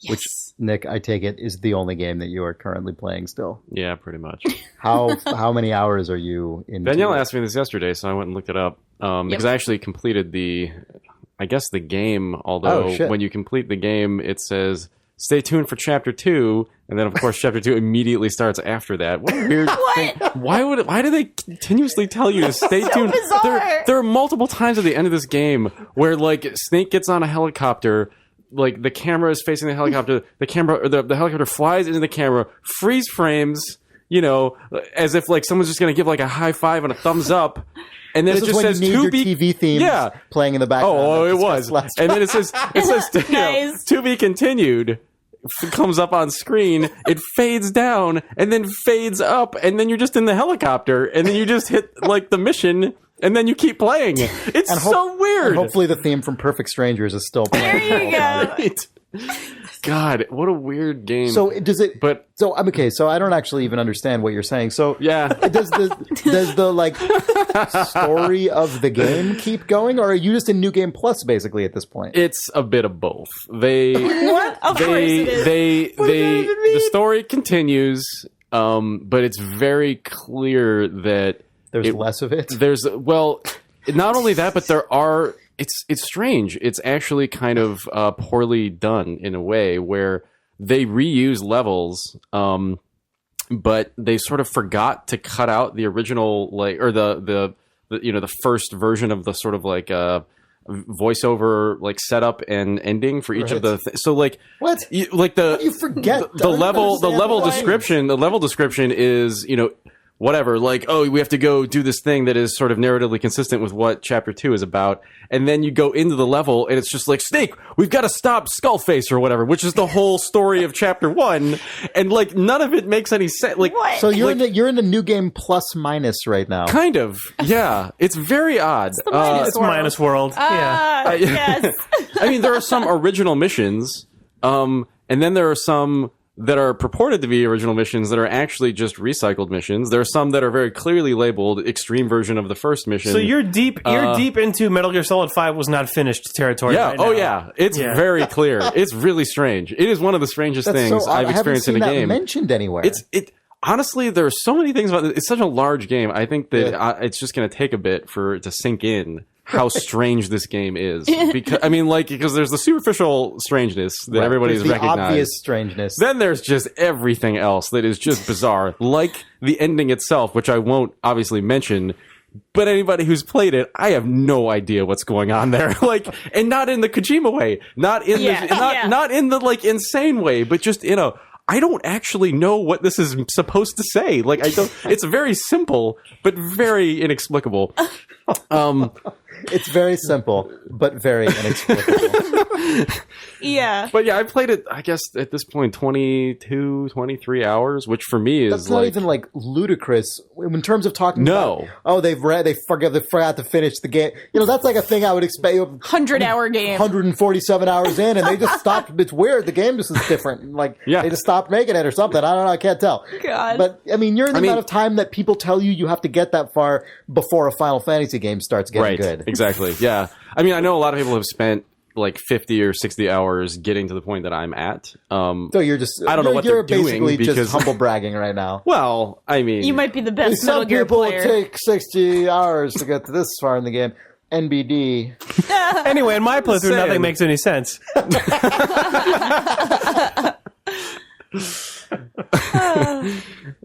Yes. Which, Nick, I take it, is the only game that you are currently playing still. Yeah, pretty much. How many hours are you in? Danielle asked me this yesterday, so I went and looked it up. Because I actually completed the game, although when you complete the game, it says, stay tuned for Chapter 2, and then, of course, Chapter 2 immediately starts after that. What a weird thing. Why do they continuously tell you to stay tuned? bizarre. There are multiple times at the end of this game where, like, Snake gets on a helicopter, like, the camera is facing the helicopter, the helicopter flies into the camera, freeze frames, as if, like, someone's just going to give, like, a high five and a thumbs up. And then This it is just when says you need to your be TV themes playing in the background. Oh, like it discussed was. last And then it says Nice. to be continued. Comes up on screen, it fades down and then fades up, and then you're just in the helicopter, and then you just hit like the mission, and then you keep playing. It's so weird. And hopefully the theme from Perfect Strangers is still playing. There you go. Right? God, what a weird game. So does it? But so I'm okay. So I don't actually even understand what you're saying. So yeah, does the like story of the game keep going, or are you just in New Game Plus basically at this point? it's a bit of both. They What? Of course it is. the story continues, but it's very clear that There's less of it. Not only that, but there are. It's strange. It's actually kind of poorly done in a way where they reuse levels, but they sort of forgot to cut out the original, like, or the first version of the sort of like voiceover like setup and ending for each of the so like What? you forget the level description is, you know, whatever, like, oh, we have to go do this thing that is sort of narratively consistent with what chapter 2 is about, and then you go into the level and it's just like, Snake, we've got to stop Skullface or whatever, which is the whole story of chapter 1, and like none of it makes any sense. Like, What? So you're in the new game plus minus right now. kind of, yeah, it's very odd. It's minus world. Yes. I mean, there are some original missions, and then there are some that are purported to be original missions that are actually just recycled missions. There are some that are very clearly labeled extreme version of the first mission. So you're deep into Metal Gear Solid 5 was not finished territory. Yeah, right now. oh yeah, it's very clear. It's really strange. It is one of the strangest That's things so odd. I've experienced in a I haven't seen game. that mentioned anywhere. Honestly, there are so many things about it. It's such a large game. I think that it's just going to take a bit for it to sink in how strange this game is. Because because there's the superficial strangeness that everybody's There's the recognized. obvious strangeness. Then there's just everything else that is just bizarre, like the ending itself, which I won't obviously mention. But anybody who's played it, I have no idea what's going on there. Like, and not in the Kojima way, not in the like insane way, but just in a, I don't actually know what this is supposed to say. Like, I don't. It's very simple, but very inexplicable. It's very simple, but very inexplicable. Yeah. But yeah, I played it, I guess, at this point, 22, 23 hours, which for me is That's not even like ludicrous in terms of talking No. about, they forgot to finish the game. You know, that's like a thing I would expect. 100-hour game. 147 hours in, and they just stopped. It's weird. The game just is different. Like, they just stopped making it or something. I don't know. I can't tell. God. But, I mean, you're in the amount of time that people tell you have to get that far before a Final Fantasy game starts getting good. Exactly. Yeah. I mean, I know a lot of people have spent like 50 or 60 hours getting to the point that I'm at. So you're just, I don't know what they're doing basically because just humble bragging right now. Well, I mean, You might be the best Metal Some Gear people player. take 60 hours to get to this far in the game. NBD. Anyway, in my playthrough, nothing makes any sense.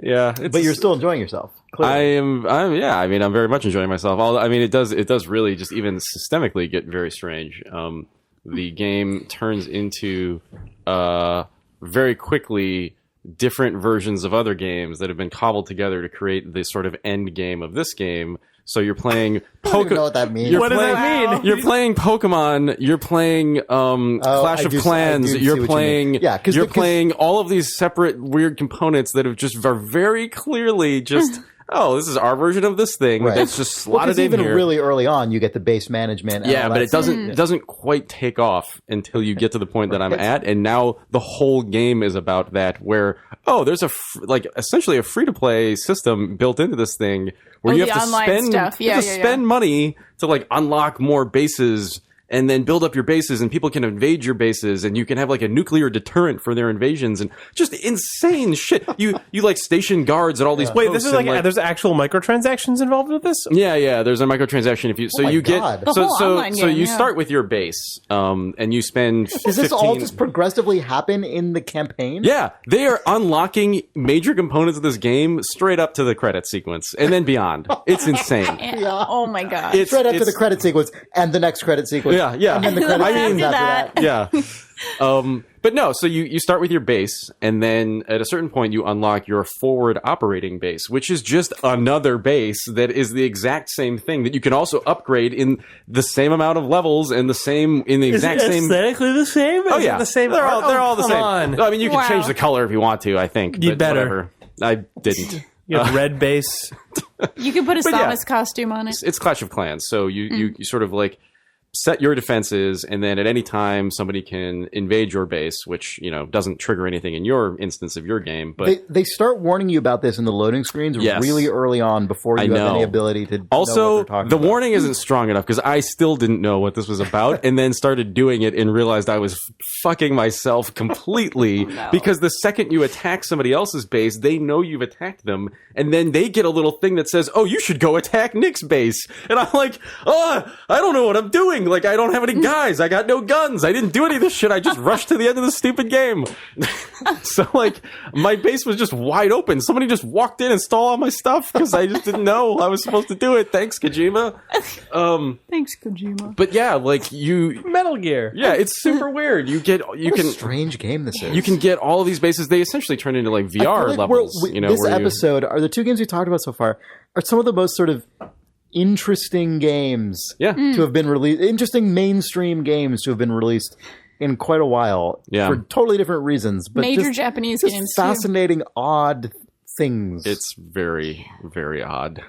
yeah, But you're still enjoying yourself. Clearly. I'm very much enjoying myself. It does really just even systemically get very strange. The game turns into very quickly different versions of other games that have been cobbled together to create the sort of end game of this game. So you're playing I don't even know what that means. What does that mean? You're playing Pokemon. You're playing Clash of Clans. You're playing. You're playing all of these separate weird components that are very clearly just. Oh, this is our version of this thing that's just slotted in even here. Really early on, you get the base management. And all but that it doesn't quite take off until you get to the point that I'm at, and now the whole game is about that. Where there's essentially a free to play system built into this thing where you have to spend money to like unlock more bases. And then build up your bases, and people can invade your bases, and you can have like a nuclear deterrent for their invasions, and just insane shit. You like station guards at all these. Wait, this is like there's actual microtransactions involved with this? Yeah. There's a microtransaction if you. So you get you game, start with your base, and you spend. Does this all just progressively happen in the campaign? Yeah, they are unlocking major components of this game straight up to the credit sequence, and then beyond. It's insane. Yeah. Oh my god. It's straight after the credit sequence and the next credit sequence. Yeah. And then the credit sequence after that. Yeah. But no, so you start with your base, and then at a certain point you unlock your forward operating base, which is just another base that is the exact same thing that you can also upgrade in the same amount of levels and exact same. Aesthetically the same? Oh yeah, the same. They're all the same. On. No, I mean, you can change the color if you want to. I think You but better. Whatever. I didn't. You have red base. You could put a Samus costume on it. It's Clash of Clans, so you sort of like set your defenses, and then at any time somebody can invade your base, which doesn't trigger anything in your instance of your game. But they start warning you about this in the loading screens really early on before you have any ability to. Also, know what they're talking about. warning isn't strong enough because I still didn't know what this was about, and then started doing it and realized I was fucking myself completely because the second you attack somebody else's base, they know you've attacked them, and then they get a little thing that says, "Oh, you should go attack Nick's base," and I'm like, "Oh, I don't know what I'm doing." doing? Like, I don't have any guys. I got no guns. I didn't do any of this shit. I just rushed to the end of the stupid game. So, like, my base was just wide open. Somebody just walked in and stole all my stuff because I just didn't know I was supposed to do it. Thanks, Kojima. Thanks, Kojima. But yeah, like, Metal Gear. yeah, it's super weird. You can Strange game this is. you can get all of these bases. They essentially turn into like I feel VR like levels. this episode are the two games we talked about so far are some of the most sort of interesting games Yeah. to have been released. Interesting mainstream games to have been released in quite a while for totally different reasons. But Major just, Japanese just games, too. fascinating, odd things. It's very, very odd.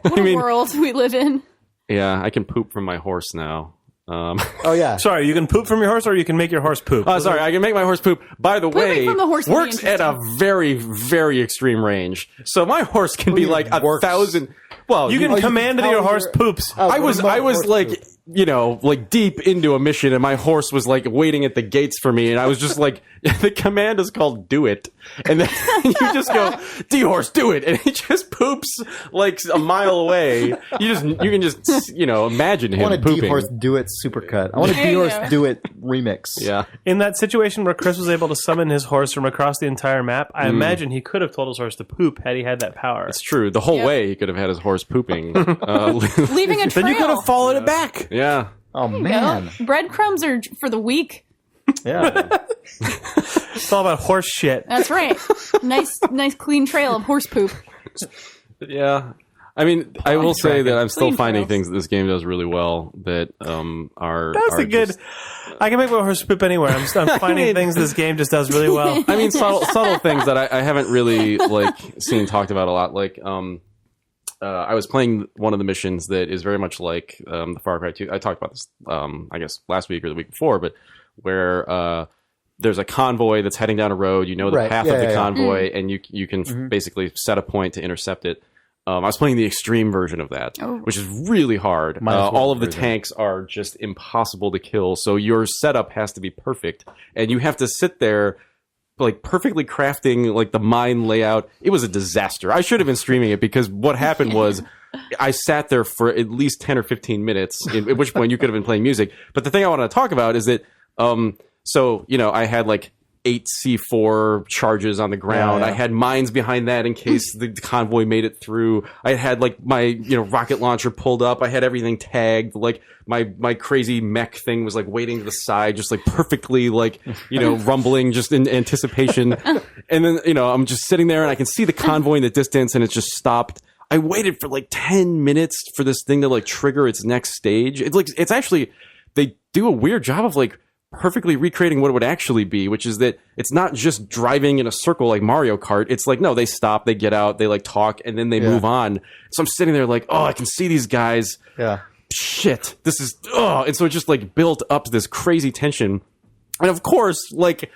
What a world we live in. Yeah, I can poop from my horse now. oh yeah, Sorry, you can poop from your horse, or you can make your horse poop. Sorry, I can make my horse poop. By the way, from the horse would be works at a very, very extreme range. So my horse can be like 1,000. Well, you can command that your horse poops. I was like, you know, like deep into a mission, and my horse was like waiting at the gates for me, and I was just like, the command is called "do it," and then you just go, "D horse, do it," and he just poops like a mile away. You can just imagine him I want a pooping. D-Horse Do It supercut. I want a D-Horse Do It remix. Yeah. In that situation where Chris was able to summon his horse from across the entire map, I imagine he could have told his horse to poop had he had that power. It's true. The whole way he could have had his horse pooping. Leaving a trail. Then you could have followed it back. Yeah. Oh man. Breadcrumbs are for the weak. Yeah. It's all about horse shit. That's right. Nice clean trail of horse poop. Yeah. I mean, I will say that I'm still Clean finding trails. things that this game does really well that are. That's a good. just- I can make my horse poop anywhere. I'm finding things this game just does really well. I mean, subtle things that I haven't really like seen talked about a lot. Like, I was playing one of the missions that is very much like the Far Cry 2. I talked about this, I guess, last week or the week before, but where there's a convoy that's heading down a road. You know the path of the convoy, and you can basically set a point to intercept it. I was playing the extreme version of that, which is really hard. All of the tanks are just impossible to kill, so your setup has to be perfect, and you have to sit there like perfectly crafting like the mine layout. It was a disaster. I should have been streaming it because what happened was I sat there for at least 10 or 15 minutes, at which point you could have been playing music. But the thing I want to talk about is that, so, I had like 8 C4 charges on the ground. Yeah. I had mines behind that in case the convoy made it through. I had like my, rocket launcher pulled up. I had everything tagged. Like my crazy mech thing was like waiting to the side, just like perfectly like, rumbling just in anticipation. And then, I'm just sitting there and I can see the convoy in the distance and it's just stopped. I waited for like 10 minutes for this thing to like trigger its next stage. It's actually, they do a weird job of like perfectly recreating what it would actually be, which is that it's not just driving in a circle like Mario Kart. It's like, no, they stop, they get out, they like talk, and then they move on. So I'm sitting there like, oh, I can see these guys. Yeah. Shit, this is, and so it just like built up this crazy tension. And of course, like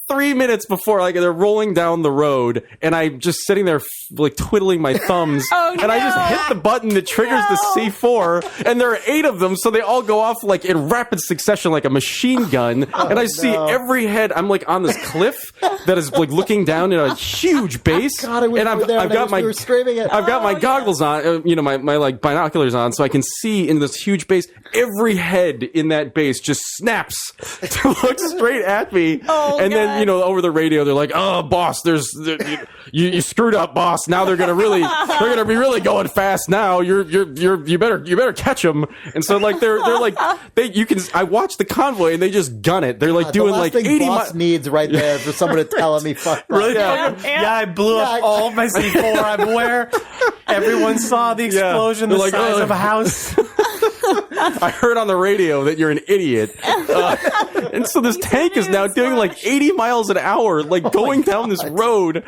3 minutes before, like they're rolling down the road, and I'm just sitting there like twiddling my thumbs, and I just hit the button that triggers the C4, and there are 8 of them, so they all go off like in rapid succession, like a machine gun, and I see every head. I'm like on this cliff that is like looking down in a huge base, God, I wish and we were there I've and I got wish my we were streaming it. I've got my goggles on, my like binoculars on, so I can see in this huge base. Every head in that base just snaps to look straight at me, and then over the radio they're like, "Oh, boss, you screwed up, boss. Now they're gonna be really going fast. Now you better catch them." And so like they're like I watch the convoy and they just gun it. They're like doing like 80 boss needs right there for someone to tell me fuck. Really? Yeah, I blew up all of my C4. I'm aware. Everyone saw the explosion, the like, size of a house. I heard on the radio that you're an idiot. And so this tank is now doing like 80 miles an hour, like going down this road.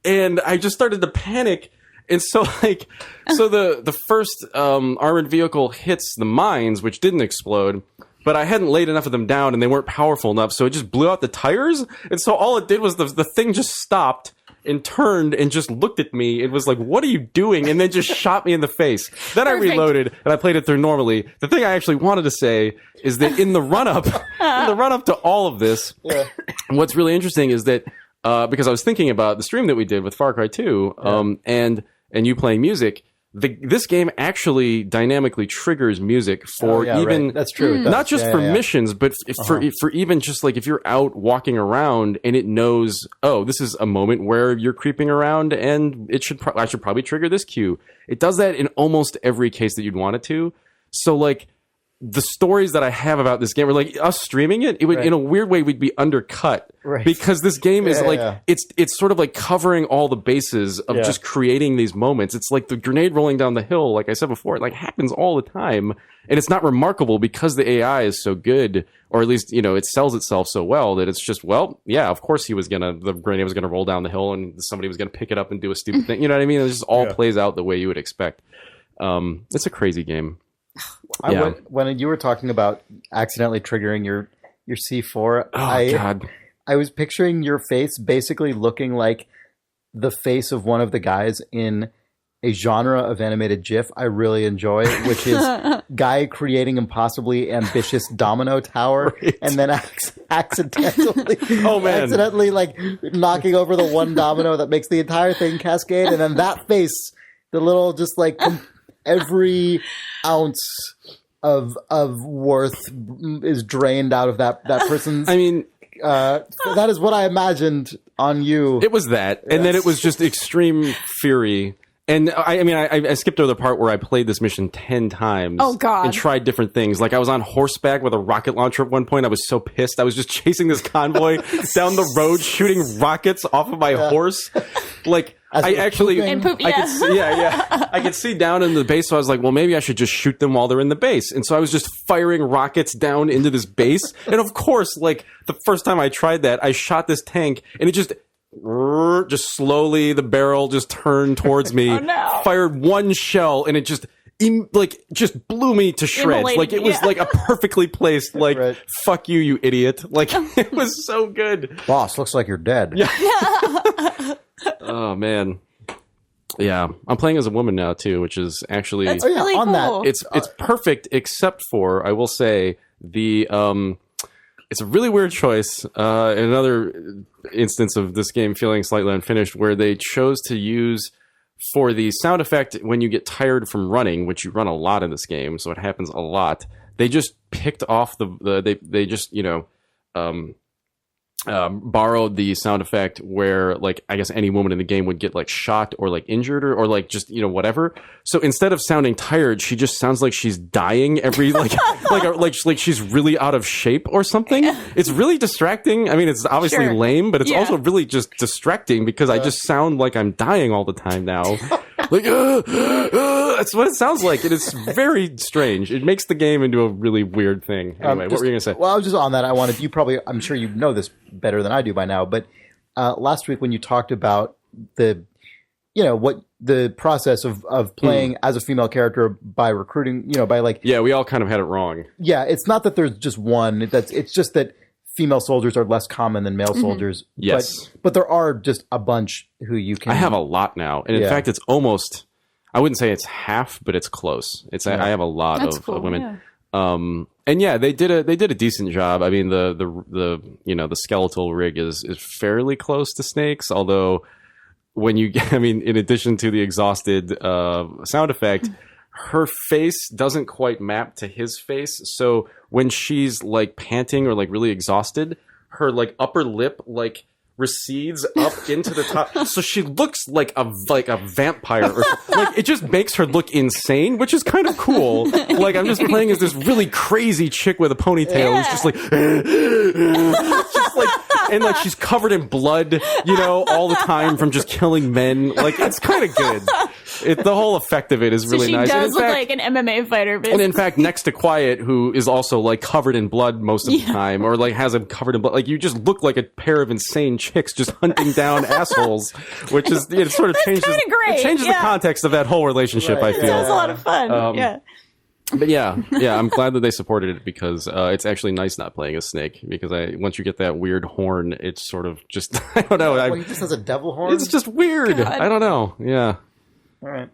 And I just started to panic. And so the first armored vehicle hits the mines, which didn't explode. But I hadn't laid enough of them down and they weren't powerful enough. So it just blew out the tires. And so all it did was the thing just stopped and turned and just looked at me. It was like, what are you doing? And then just shot me in the face. Then I reloaded and I played it through normally. The thing I actually wanted to say is that in the run up to all of this, what's really interesting is that, because I was thinking about the stream that we did with Far Cry 2, and you playing music, this game actually dynamically triggers music for right. That's true. Not just for missions, but for even just like if you're out walking around and it knows, oh, this is a moment where you're creeping around and I should probably trigger this cue. It does that in almost every case that you'd want it to. So like the stories that I have about this game are like us streaming it would in a weird way we'd be undercut because this game is it's sort of like covering all the bases of just creating these moments. It's like the grenade rolling down the hill, like I said before, it like happens all the time, and it's not remarkable because the AI is so good, or at least it sells itself so well that it's just of course the grenade was gonna roll down the hill and somebody was gonna pick it up and do a stupid thing. You know what I mean? It just all plays out the way you would expect. It's a crazy game. When you were talking about accidentally triggering your C4, God. I was picturing your face basically looking like the face of one of the guys in a genre of animated GIF I really enjoy, which is guy creating impossibly ambitious domino tower and then accidentally like knocking over the one domino that makes the entire thing cascade, and then that face, the little just like every ounce of worth is drained out of that person's. I mean, that is what I imagined on you. It was that, and then it was just extreme fury. And I skipped over the part where I played this mission 10 times. Oh, God. And tried different things. Like I was on horseback with a rocket launcher at one point. I was so pissed. I was just chasing this convoy down the road, shooting rockets off of my horse. Like I actually, I could see, I could see down in the base. So I was like, well, maybe I should just shoot them while they're in the base. And so I was just firing rockets down into this base. And of course, like the first time I tried that, I shot this tank and it just slowly the barrel just turned towards me. Fired one shell and it just blew me to shreds. Like it was like a perfectly placed fuck you idiot. Like it was so good. Boss, looks like you're dead. Yeah. Oh man. Yeah, I'm playing as a woman now too, which is actually that's really cool. It's perfect except for, I will say, the it's a really weird choice. Another instance of this game feeling slightly unfinished, where they chose to use for the sound effect when you get tired from running, which you run a lot in this game, so it happens a lot. They just picked off they just borrowed the sound effect where, like, I guess any woman in the game would get like shot or like injured or like just whatever. So instead of sounding tired, she just sounds like she's dying every like she's really out of shape or something. It's really distracting. I mean, it's obviously lame, but it's also really just distracting because I just sound like I'm dying all the time now. Like that's what it sounds like. It is very strange. It makes the game into a really weird thing. Anyway, what were you gonna say? Well, I was just on that. I'm sure you know this better than I do by now, but last week when you talked about the process of playing as a female character by recruiting, by like... Yeah, we all kind of had it wrong. Yeah, it's not that there's just one. It's just that female soldiers are less common than male soldiers. Yes. But there are just a bunch who you can... I have a lot now. And in fact, it's almost... I wouldn't say it's half, but it's close. I have a lot of women. Yeah. And yeah, they did a decent job. I mean, the skeletal rig is fairly close to Snake's, although when you get, in addition to the exhausted sound effect, her face doesn't quite map to his face. So when she's like panting or like really exhausted, her like upper lip like recedes up into the top, so she looks like a vampire, or like it just makes her look insane, which is kind of cool. Like I'm just playing as this really crazy chick with a ponytail who's just like, and like she's covered in blood, all the time from just killing men. Like it's kind of good. The whole effect of it is really nice. She does look like an MMA fighter, basically. And in fact, next to Quiet, who is also like covered in blood most of the time, or like has him covered in blood, like you just look like a pair of insane chicks just hunting down assholes, which is it sort of changes the context of that whole relationship. I feel it's a lot of fun. But I'm glad that they supported it because it's actually nice not playing as Snake, because once you get that weird horn, it's sort of just I don't know. He just has a devil horn. It's just weird. God. I don't know. Yeah. All right.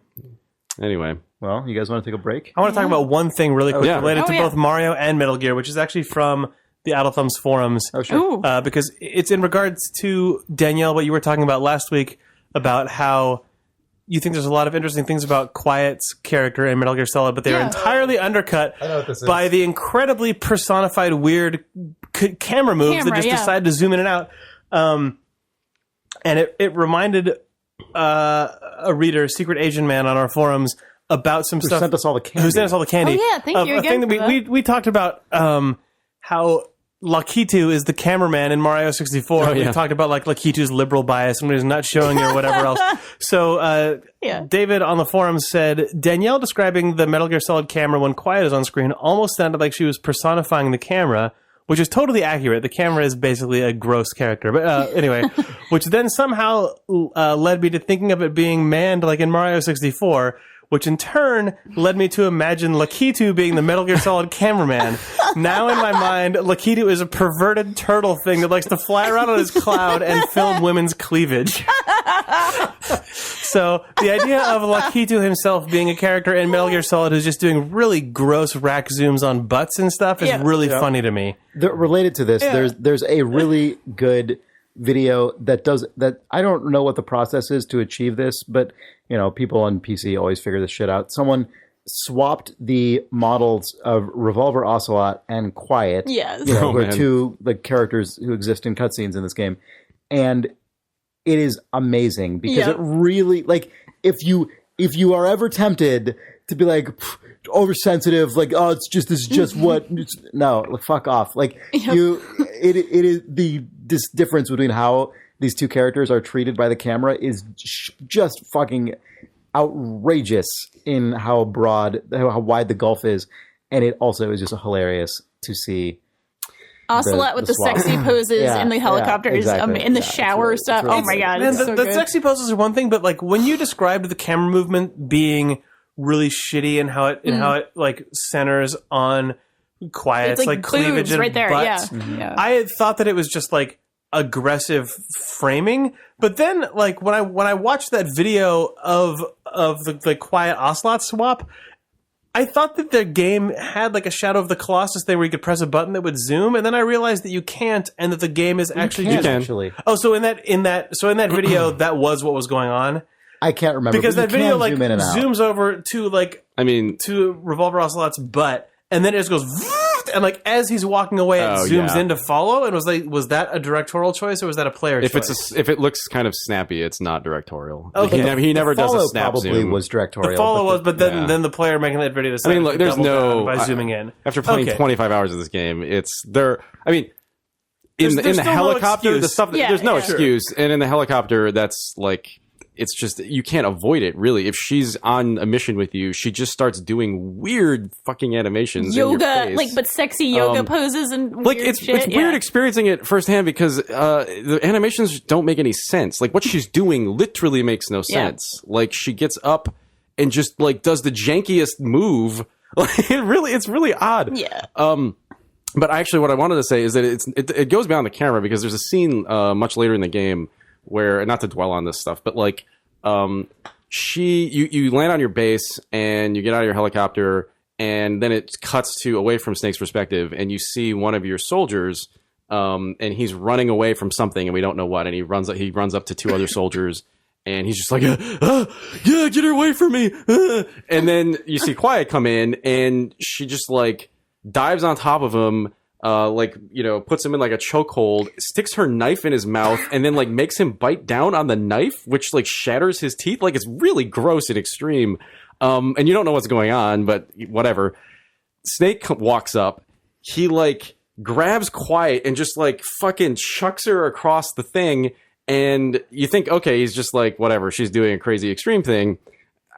Anyway. Well, you guys want to take a break? I want to talk about one thing really quick related to both Mario and Metal Gear, which is actually from the Idle Thumbs forums. Oh, sure. Because it's in regards to, Danielle, what you were talking about last week about how you think there's a lot of interesting things about Quiet's character in Metal Gear Solid, but they are entirely undercut by the incredibly personified weird camera moves that just decide to zoom in and out. And it reminded a reader, Secret Asian Man on our forums, about some stuff. Who sent us all the candy. Who sent us all the candy. Oh, yeah, thank you a again thing that we talked about how Lakitu is the cameraman in Mario 64. Oh, yeah. We talked about like Lakitu's liberal bias when he's not showing you or whatever else. So David on the forums said, Danielle describing the Metal Gear Solid camera when Quiet is on screen almost sounded like she was personifying the camera, which is totally accurate. The camera is basically a gross character. But anyway, which then somehow led me to thinking of it being manned like in Mario 64, which in turn led me to imagine Lakitu being the Metal Gear Solid cameraman. Now in my mind, Lakitu is a perverted turtle thing that likes to fly around on his cloud and film women's cleavage. So the idea of Lakitu himself being a character in Metal Gear Solid who's just doing really gross rack zooms on butts and stuff is really funny to me. Related to this, there's a really good video that I don't know what the process is to achieve this, but people on PC always figure this shit out. Someone swapped the models of Revolver Ocelot and Quiet, who are two characters who exist in cutscenes in this game, and it is amazing because it really if you are ever tempted to be like oversensitive, this is just what fuck off. It is this difference between how these two characters are treated by the camera is just fucking outrageous in how wide the gulf is, and it also is just hilarious to see Ocelot with the sexy poses in the helicopters, in the shower stuff. Oh my god, man, it's so the good. sexy poses are one thing, but when you described the camera movement being really shitty and how it centers on Quiet's it's cleavage and right there, butts, I had thought that it was just aggressive framing, but then when I watched that video of the Quiet Ocelot swap, I thought that the game had a Shadow of the Colossus thing where you could press a button that would zoom, and then I realized that you can't, and that the game is actually actually. Oh, so in that video that was what was going on. I can't remember because that video zoom in and out. Zooms over to to Revolver Ocelot's butt, and then it just goes and as he's walking away, it zooms in to follow. And was that a directorial choice or was that a player choice? If it looks kind of snappy, it's not directorial. Okay. He never does a snap probably zoom. Was directorial. The follow was, but then the player making that video decided look, there's no by zooming in. After playing 25 hours of this game, it's there. I mean, in the helicopter, the stuff there's no excuse, and in the helicopter, that's it's just, you can't avoid it, really. If she's on a mission with you, she just starts doing weird fucking animations. Yoga, in your face. but sexy yoga poses and weird it's shit. It's weird experiencing it firsthand because the animations don't make any sense. What she's doing literally makes no sense. She gets up and just does the jankiest move. It's really odd. Yeah. But actually, what I wanted to say is that it goes beyond the camera because there's a scene much later in the game where, not to dwell on this stuff, but you land on your base and you get out of your helicopter, and then it cuts to away from Snake's perspective, and you see one of your soldiers, and he's running away from something, and we don't know what, and he runs up to two other soldiers, and he's just get her away from me, and then you see Quiet come in, and she just dives on top of him, puts him in a chokehold, sticks her knife in his mouth, and then makes him bite down on the knife, which shatters his teeth. It's really gross and extreme. And you don't know what's going on, but whatever. Snake walks up. He grabs Quiet and just fucking chucks her across the thing. And you think, okay, he's just whatever. She's doing a crazy extreme thing.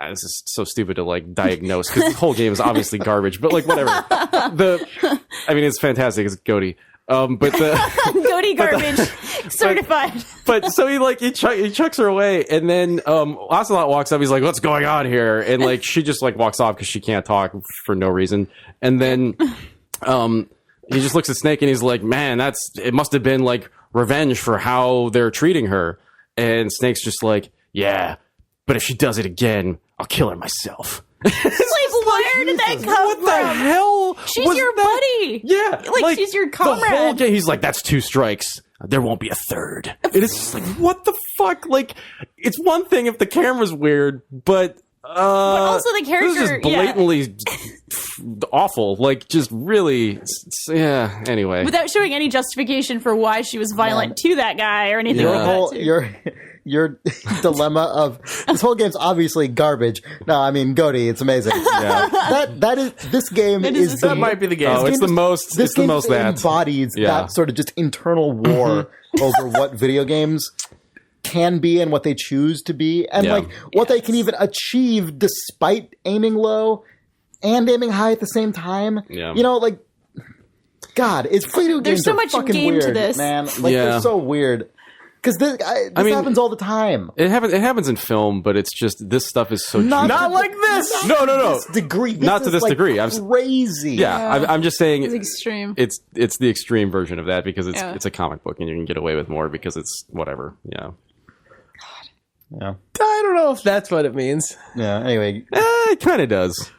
This is so stupid to diagnose because the whole game is obviously garbage, but whatever. It's fantastic. It's GotY. But the GotY garbage certified. But so he chucks her away, and then Ocelot walks up. He's like, "What's going on here?" And she just walks off because she can't talk for no reason. And then he just looks at Snake and he's like, "Man, it must have been revenge for how they're treating her." And Snake's just "Yeah, but if she does it again, I'll kill her myself." Where did that come from? What the hell? She's was your that- buddy. Yeah, Like, she's your comrade. The whole game, he's like, "That's 2 strikes. There won't be a third." It is just like, what the fuck? Like, it's one thing if the camera's weird, but also the character, this is just blatantly awful. Like, just really, yeah. Anyway, without showing any justification for why she was violent to that guy or anything Your like whole that. your dilemma of this whole game's obviously garbage. No, I mean GotY, it's amazing. yeah. That is this game is that might be the game. Oh, it's the most. This It's the game most that. embodies that sort of just internal war over what video games can be and what they choose to be, and like what they can even achieve despite aiming low and aiming high at the same time. Yeah. You know, like, God, it's video games. There's so are much fucking game weird, to this. man. Like, they're so weird. Because this mean, happens all the time. It happens in film, but it's just this stuff is so Not like this. No. This degree. This Not to is, this like, degree. Crazy. Yeah, I'm just saying It's extreme. It's the extreme version of that because it's a comic book and you can get away with more because it's whatever. Yeah. Yeah. I don't know if that's what it means. Yeah. Anyway, It kind of does.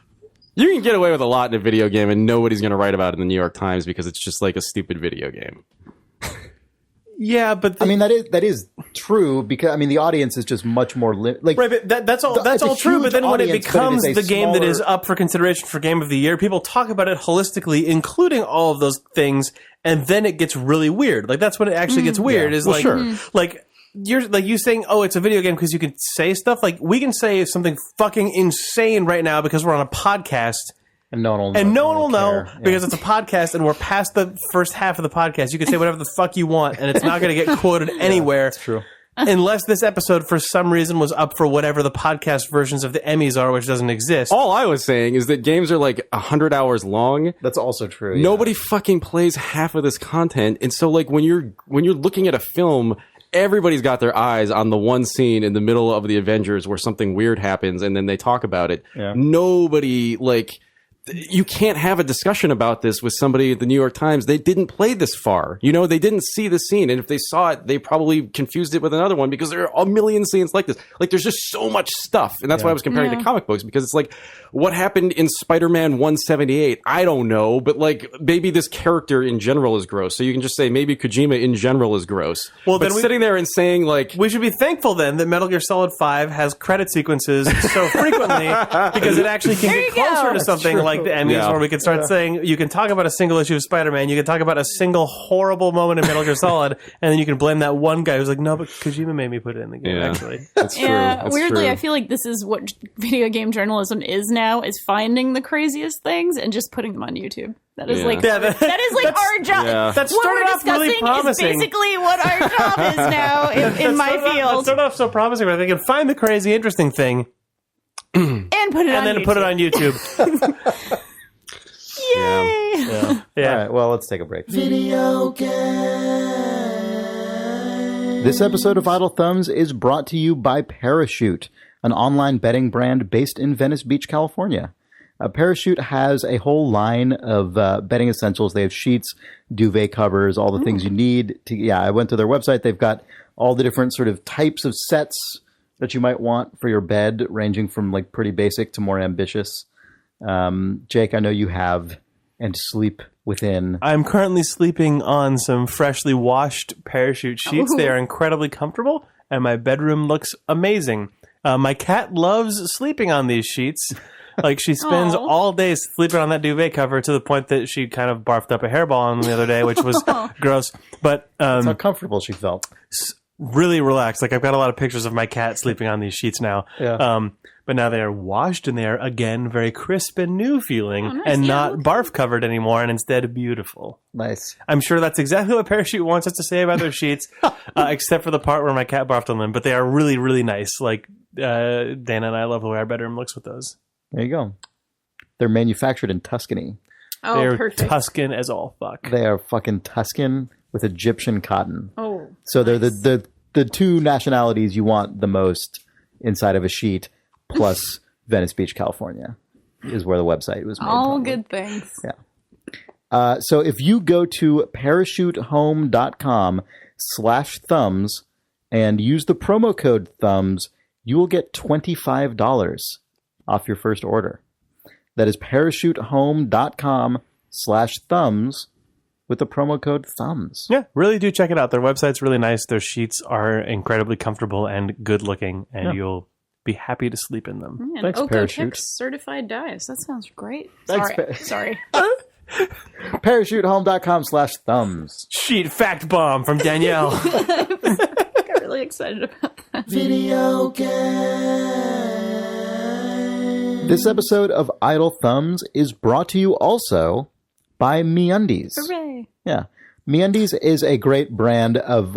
You can get away with a lot in a video game and nobody's going to write about it in the New York Times because it's just like a stupid video game. Yeah, but I mean that is true because I mean the audience is just much more like right, but that's all. That's it's a all true. huge But then when it audience, but becomes it is a the game that is smaller- up for consideration for Game of the Year, people talk about it holistically, including all of those things, and then it gets really weird. Like that's when it actually gets weird. Is Well, like, sure. like you're like you saying, oh, it's a video game because you can say stuff. Like we can say something fucking insane right now because we're on a podcast. and no one will And no one will know care. because it's a podcast and we're past the first half of the podcast. You can say whatever the fuck you want and it's not going to get quoted anywhere. That's true. Unless this episode for some reason was up for whatever the podcast versions of the Emmys are, which doesn't exist. All I was saying is that games are like 100 hours long. That's also true. Nobody fucking plays half of this content. And so like when you're looking at a film, everybody's got their eyes on the one scene in the middle of the Avengers where something weird happens and then they talk about it. Yeah. Nobody like you can't have a discussion about this with somebody at the New York Times. They didn't play this far. You know, they didn't see the scene. And if they saw it, they probably confused it with another one because there are a million scenes like this. Like, there's just so much stuff. And that's why I was comparing it to comic books because it's like, what happened in Spider-Man 178? I don't know. But, like, maybe this character in general is gross. So you can just say maybe Kojima in general is gross. Well, but then sitting there and saying, like... We should be thankful then that Metal Gear Solid 5 has credit sequences so frequently because it actually can get closer to something like the Emmys where we can start saying you can talk about a single issue of Spider-Man, you can talk about a single horrible moment in Metal Gear Solid, and then you can blame that one guy who's like, no, but Kojima made me put it in the game, actually. That's true. Yeah, That's weirdly, true. I feel like this is what video game journalism is now: is finding the craziest things and just putting them on YouTube. That is like Yeah, that is like our job. yeah. That What started we're off really discussing promising. is basically what our job is now in my That field, started off so promising where they can find the crazy, interesting thing and put it and on then YouTube. put it on YouTube. Yay! Yeah. All right, well, let's take a break. Video game. This episode of Idle Thumbs is brought to you by Parachute, an online bedding brand based in Venice Beach, California. Parachute has a whole line of bedding essentials. They have sheets, duvet covers, all the things you need. I went to their website. They've got all the different sort of types of sets that you might want for your bed, ranging from like pretty basic to more ambitious. Jake, I know you have and sleep within. I'm currently sleeping on some freshly washed Parachute sheets. Ooh. They are incredibly comfortable, and my bedroom looks amazing. My cat loves sleeping on these sheets. Like, she spends Aw. all day sleeping on that duvet cover to the point that she kind of barfed up a hairball on them the other day, which was gross. But How comfortable she felt. really relaxed. Like, I've got a lot of pictures of my cat sleeping on these sheets now. Yeah. But now they are washed and they are, again, very crisp and new feeling nice. and Yeah, not barf covered anymore and instead beautiful. Nice. I'm sure that's exactly what Parachute wants us to say about their sheets, except for the part where my cat barfed on them. But they are really, really nice. Like, Dana and I love the way our bedroom looks with those. There you go. They're manufactured in Tuscany. Oh, They're perfect. Tuscan as all fuck. They are fucking Tuscan with Egyptian cotton. Oh, So they're the two nationalities you want the most inside of a sheet, plus Venice Beach, California, is where the website was made. all probably. good things. So if you go to parachutehome.com/thumbs and use the promo code thumbs, you will get $25 off your first order. That is parachutehome.com MeUndies.com/thumbs with the promo code thumbs. Yeah, really do check it out. Their website's really nice. Their sheets are incredibly comfortable and good looking, and you'll be happy to sleep in them. And Thanks, Oko Parachute. Tex certified dice. That sounds great. Thanks, Sorry. Parachutehome.com/thumbs. Sheet fact bomb from Danielle. Got really excited about that. Video game. This episode of Idle Thumbs is brought to you also by MeUndies. Hooray. Yeah. MeUndies is a great brand of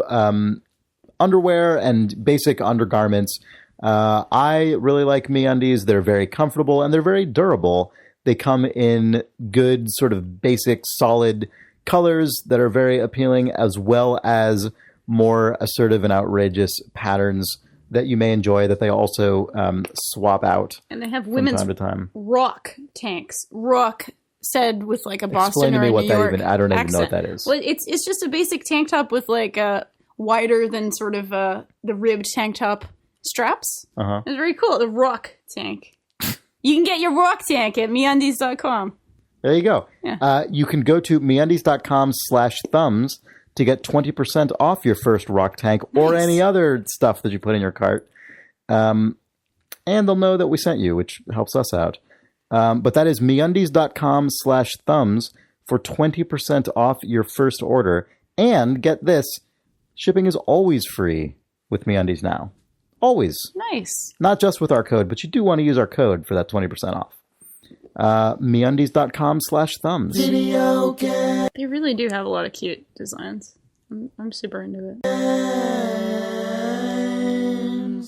underwear and basic undergarments. I really like MeUndies. They're very comfortable and they're very durable. They come in good, sort of basic, solid colors that are very appealing, as well as more assertive and outrageous patterns that you may enjoy that they also swap out And they have from women's time to time. rawk tanks. Rawk said with like a Boston Explain to or me a what New that York even. I don't even accent. know what that is. Well, it's just a basic tank top with like a wider than sort of the ribbed tank top straps. Uh-huh. It's very cool. The rawk tank. You can get your rawk tank at MeUndies.com. There you go. Yeah. You can go to MeUndies.com/thumbs to get 20% off your first rock tank or Nice. any other stuff that you put in your cart. And they'll know that we sent you, which helps us out. But that is MeUndies.com/thumbs for 20% off your first order. And get this, shipping is always free with MeUndies now. Always. Nice. Not just with our code, but you do want to use our code for that 20% off. MeUndies.com/thumbs. They really do have a lot of cute designs. I'm super into it.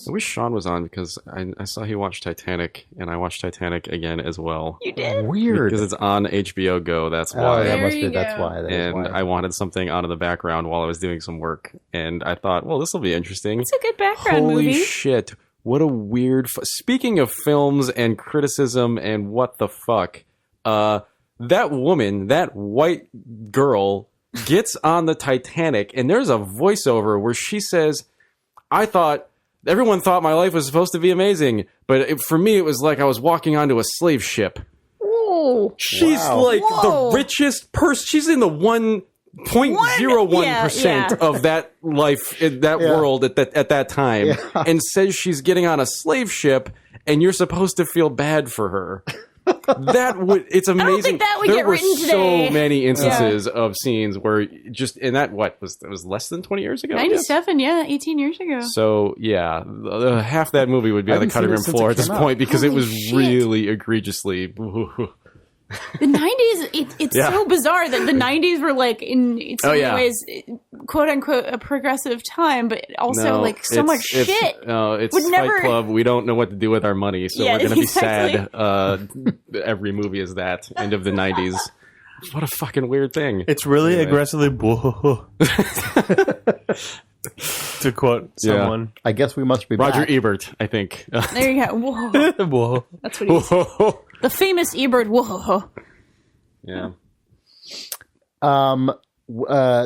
I wish Sean was on because I saw he watched Titanic, and I watched Titanic again as well. You did? Weird. Because it's on HBO Go, that's Oh, why. that There must you be. That's go. why. That is And why. I wanted something on in the background while I was doing some work. And I thought, well, this will be interesting. It's a good background Holy movie. shit. What a weird... Speaking of films and criticism and what the fuck, that woman, that white girl, gets on the Titanic, and there's a voiceover where she says, everyone thought my life was supposed to be amazing, but for me it was like I was walking onto a slave ship. Ooh. She's Wow. like Whoa. the richest person. She's in the 1.01% Yeah. of that life, in that Yeah. world at that time, Yeah. and says she's getting on a slave ship, and you're supposed to feel bad for her. It's amazing. think that would there get were written so today. many instances of scenes where just in that it was less than 20 years ago. I guess? 97, 18 years ago. So yeah, half that movie would be I on the haven't cutting seen it room since floor it at this came out. point because it Holy was shit. really egregiously. The 90s, it's Yeah. so bizarre that the 90s were like, in so many yeah. ways, quote unquote, a progressive time, but also like so much shit. No, it's Would Fight never- Club. We don't know what to do with our money, so Yeah, we're going to be exactly. sad. Every movie is that. End of the 90s. What a fucking weird thing. It's really Anyway. aggressively to quote someone. I guess we must be Roger back. Ebert, I think. There you go. Whoa. Whoa. That's what he was. The famous Ebert. Whoa. Yeah.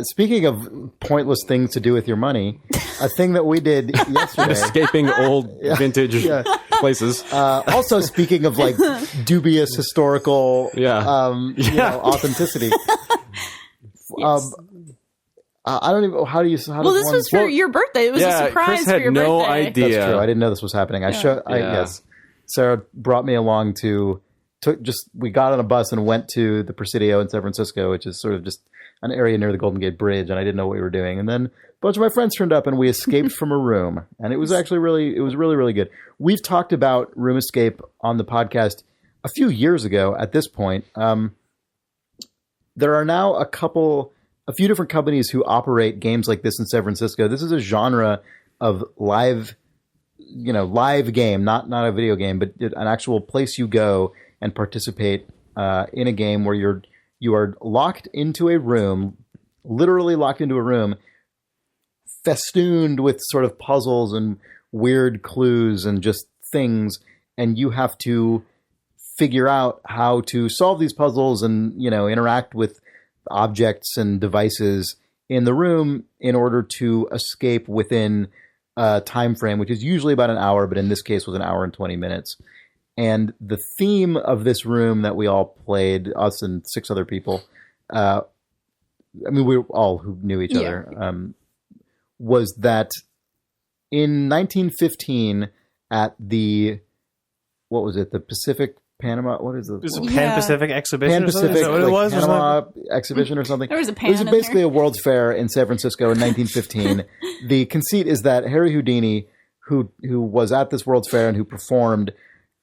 Speaking of pointless things to do with your money, a thing that we did yesterday. Escaping old vintage places. Also, speaking of like dubious historical, Yeah. authenticity. Yes. I don't even. How Well, this was for your birthday. It was a surprise Chris had for your no birthday. idea. That's true. I didn't know this was happening. Yes. Sarah brought me along we got on a bus and went to the Presidio in San Francisco, which is sort of just an area near the Golden Gate Bridge, and I didn't know what we were doing. And then a bunch of my friends turned up and we escaped from a room. And it was actually really, really good. We've talked about Room Escape on the podcast a few years ago at this point. There are now a few different companies who operate games like this in San Francisco. This is a genre of live game, not a video game, but an actual place you go and participate in a game where you are locked into a room, literally locked into a room, festooned with sort of puzzles and weird clues and just things, and you have to figure out how to solve these puzzles and interact with objects and devices in the room in order to escape within a time frame, which is usually about an hour, but in this case was an hour and 20 minutes. And the theme of this room that we all played, us and 6 other people, I mean, we were all who knew each other, was that in 1915 at the, what was it, the Pacific Panama, what is it? It was a Pan-Pacific exhibition. Pan-Pacific, Is that what it was? Panama exhibition or something. There was a pan It was in basically there. a World's Fair in San Francisco in 1915. The conceit is that Harry Houdini, who was at this World's Fair and who performed,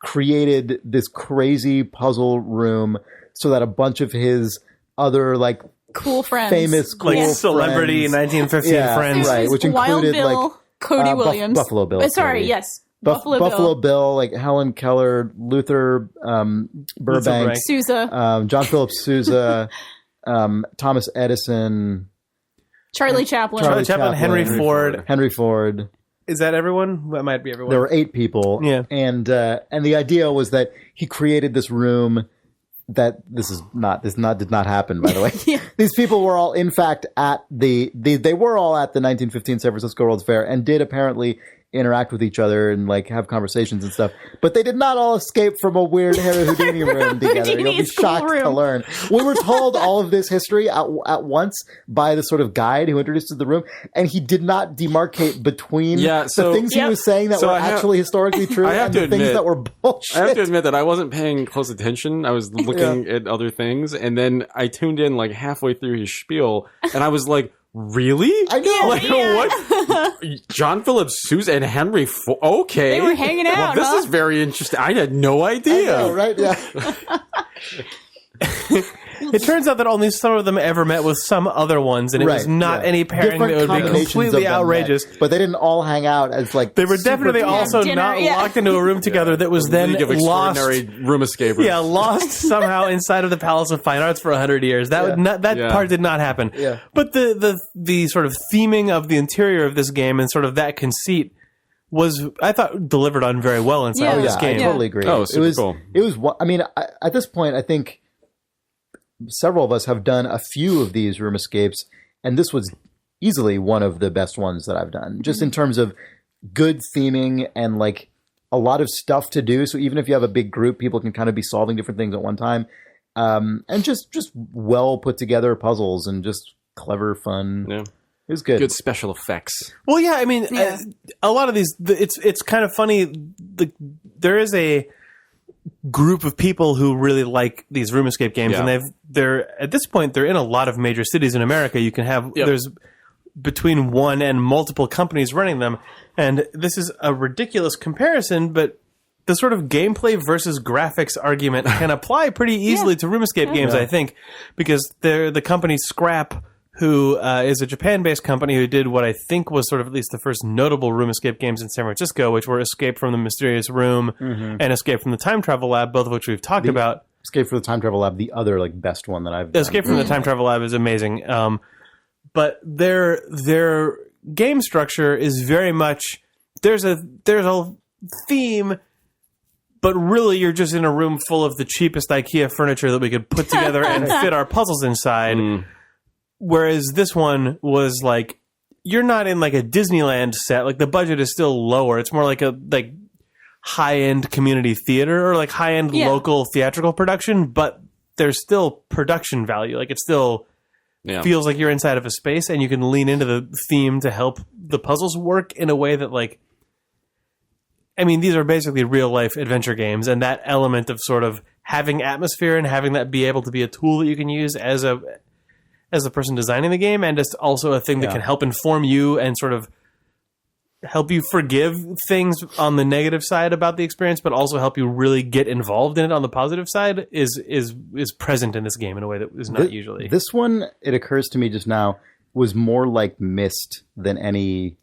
created this crazy puzzle room so that a bunch of his other like Cool friends. famous cool Like celebrity friends, 1915 friends. right, which Wild included Bill, like Cody Williams. Buffalo Bill. Sorry, Cody. yes. Buffalo Bill, like Helen Keller, Luther Burbank, Sousa. John Philip Sousa, Thomas Edison, Charlie Chaplin. Charlie Chaplin, Henry Ford. Henry Ford. Is that everyone? That might be everyone. There were 8 people. Yeah. And the idea was that he created this room that did not happen, by the way. Yeah. These people were all, in fact, at they were all at the 1915 San Francisco World's Fair and did apparently interact with each other and like have conversations and stuff. But they did not all escape from a weird Harry Houdini room together. You'll be Houdini's cool shocked to room. learn. We were told all of this history at once by the sort of guide who introduced us to the room, and he did not demarcate between the things he was saying that were actually historically true and the things that were bullshit. I have to admit that I wasn't paying close attention. I was looking at other things, and then I tuned in like halfway through his spiel, and I was like, really? I know. Like, what? John Philip Sousa and Henry Ford. Okay. They were hanging out, Well, this is very interesting. I had no idea. I know, right? Yeah. It turns out that only some of them ever met with some other ones, and it was not any pairing Different that would be combinations completely of them outrageous. met, but they didn't all hang out as like They were super definitely cool. also dinner, not yeah. locked into a room together that was then League of lost. Extraordinary Room Escapers. Yeah, lost somehow inside of the Palace of Fine Arts for 100 years. That part did not happen. Yeah. But the sort of theming of the interior of this game and sort of that conceit was, I thought, delivered on very well inside of this I game. totally agree. Oh, super cool. It was. I mean, at this point, I think several of us have done a few of these room escapes, and this was easily one of the best ones that I've done, just in terms of good theming and like a lot of stuff to do. So even if you have a big group, people can kind of be solving different things at one time, and just well put together puzzles and just clever fun. Yeah. It was good. Good special effects. Well, yeah, I mean, a lot of these, it's kind of funny. There is a group of people who really like these room escape games, and they're at this point they're in a lot of major cities in America. You can have there's between one and multiple companies running them, and this is a ridiculous comparison, but the sort of gameplay versus graphics argument can apply pretty easily to room escape games, I think, because they're the company Scrap, who is a Japan-based company who did what I think was sort of at least the first notable room escape games in San Francisco, which were Escape from the Mysterious Room and Escape from the Time Travel Lab, both of which we've talked about. Escape from the Time Travel Lab, the other like best one that I've done. Escape from the Time Travel Lab is amazing. But their game structure is very much there's a theme, but really you're just in a room full of the cheapest IKEA furniture that we could put together and fit our puzzles inside. Whereas this one was like, you're not in like a Disneyland set. Like the budget is still lower. It's more like a high-end community theater or like high-end local theatrical production, but there's still production value. Like it still feels like you're inside of a space, and you can lean into the theme to help the puzzles work in a way that like, I mean, these are basically real-life adventure games, and that element of sort of having atmosphere and having that be able to be a tool that you can use as the person designing the game, and just also a thing that can help inform you and sort of help you forgive things on the negative side about the experience, but also help you really get involved in it on the positive side is present in this game in a way that is not usually. This one, it occurs to me just now, was more like Myst than any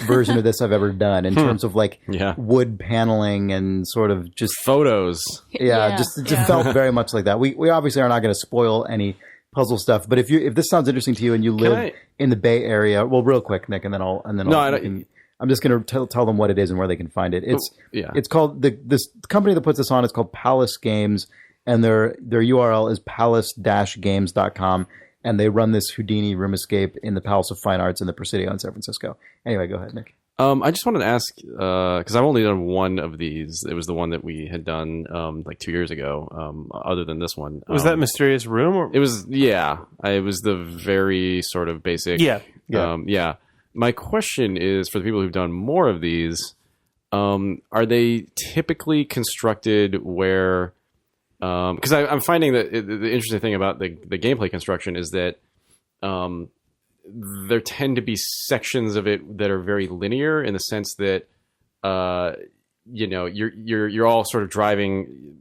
version of this I've ever done in terms of like wood paneling and sort of just photos. Just felt very much like that. We obviously are not going to spoil any puzzle stuff, but if this sounds interesting to you and you live in the Bay Area, well, real quick, Nick, and then I'm just going to tell them what it is and where they can find it. It's called this company that puts this on is called Palace Games, and their URL is palace-games.com, and they run this Houdini room escape in the Palace of Fine Arts in the Presidio in San Francisco. Anyway, go ahead, Nick. I just wanted to ask, because I've only done one of these. It was the one that we had done like 2 years ago, other than this one. Was that Mysterious Room? Or? It was, yeah. It was the very sort of basic. Yeah. Yeah. My question is, for the people who've done more of these, are they typically constructed where... Because I'm finding that the interesting thing about the gameplay construction is that there tend to be sections of it that are very linear in the sense that you're all sort of driving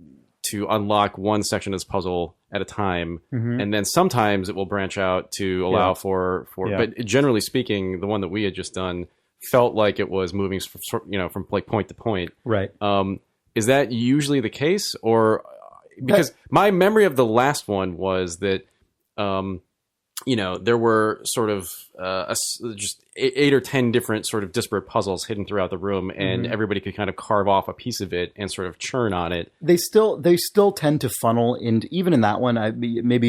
to unlock one section of this puzzle at a time, and then sometimes it will branch out to allow for. But generally speaking, the one that we had just done felt like it was moving from like point to point. Right. Is that usually the case, or because my memory of the last one was that there were sort of just 8 or 10 different sort of disparate puzzles hidden throughout the room, and everybody could kind of carve off a piece of it and sort of churn on it. They still tend to funnel into, even in that one. Maybe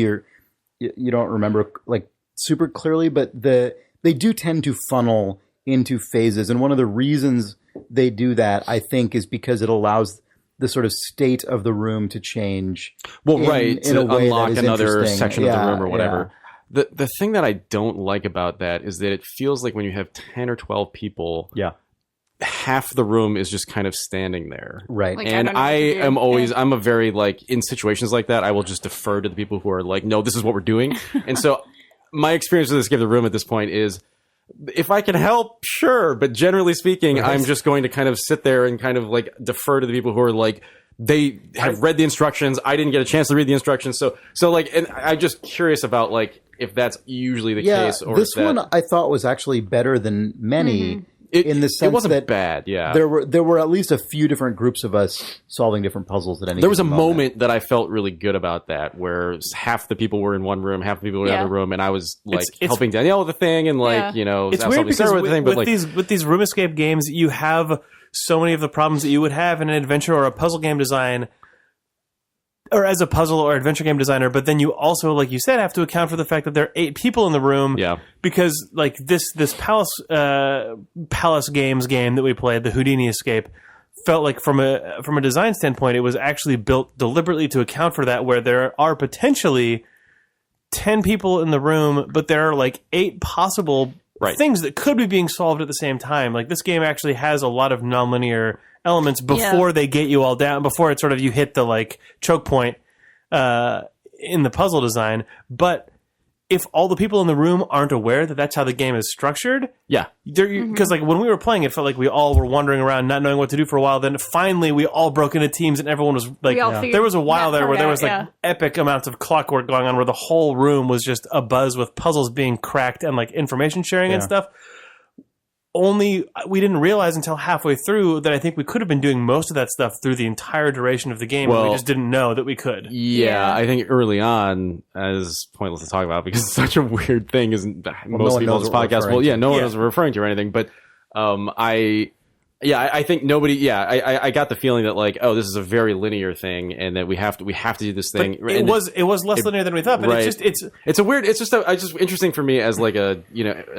you don't remember like super clearly, but they do tend to funnel into phases, and one of the reasons they do that, I think, is because it allows the sort of state of the room to change. Well, to unlock another section of the room or whatever. Yeah. The thing that I don't like about that is that it feels like when you have 10 or 12 people, half the room is just kind of standing there. Right. Like, and I'm a very, like, in situations like that, I will just defer to the people who are like, no, this is what we're doing. And so my experience with Escape the Room at this point is, if I can help, sure. But generally speaking, I'm just going to kind of sit there and kind of like defer to the people who are like, they have read the instructions. I didn't get a chance to read the instructions. So like, and I'm just curious about like, if that's usually the case, or this one I thought was actually better than many. In the sense it wasn't that bad, there were at least a few different groups of us solving different puzzles at any. There was a moment that I felt really good about that, where half the people were in one room, half the people were in the other room, and I was like helping Danielle with the thing, and like it's weird because with these room escape games, you have so many of the problems that you would have in an adventure or a puzzle game design, or as a puzzle or adventure game designer, but then you also, like you said, have to account for the fact that there are 8 people in the room. Yeah. Because like this Palace Games game that we played, the Houdini Escape, felt like from a design standpoint, it was actually built deliberately to account for that, where there are potentially 10 people in the room, but there are like 8 possible things that could be being solved at the same time. Like this game actually has a lot of nonlinear elements before they get you all down, before it's sort of you hit the like choke point in the puzzle design. But if all the people in the room aren't aware that that's how the game is structured, because like when we were playing, it felt like we all were wandering around not knowing what to do for a while. Then finally we all broke into teams and everyone was like, there was a while there where there was like epic amounts of clockwork going on, where the whole room was just abuzz with puzzles being cracked and like information sharing and stuff. Only we didn't realize until halfway through that I think we could have been doing most of that stuff through the entire duration of the game. Well, we just didn't know that we could. Yeah, I think early on, as pointless to talk about because it's such a weird thing, isn't most people on this podcast? Well, no one was referring to or anything, but I think nobody. I got the feeling that like, oh, this is a very linear thing, and that we have to do this thing. But it was less linear than we thought. But it's just interesting for me as like a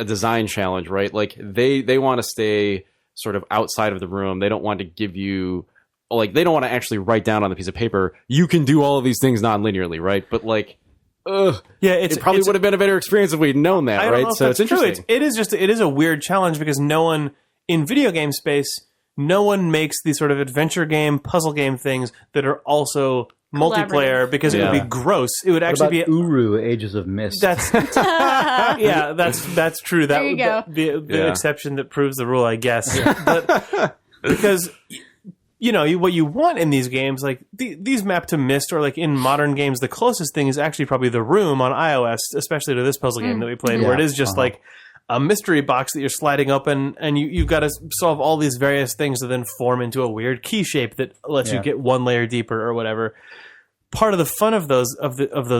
design challenge, right? Like they want to stay sort of outside of the room. They don't want to give you they don't want to actually write down on the piece of paper, you can do all of these things non-linearly, right? But like. It probably would have been a better experience if we'd known that, right? So it's interesting. It is a weird challenge because no one in video game space, no one makes these sort of adventure game, puzzle game things that are also multiplayer, because it would be gross. It would actually be Uru, Ages of Mist. That's that's true. There you go. The exception that proves the rule, I guess. But because what you want in these games, like these map to Myst, or like in modern games, the closest thing is actually probably The Room on iOS, especially to this puzzle game that we played, where it is just like a mystery box that you're sliding open, and you've got to solve all these various things that then form into a weird key shape that lets you get one layer deeper or whatever. Part of the fun of those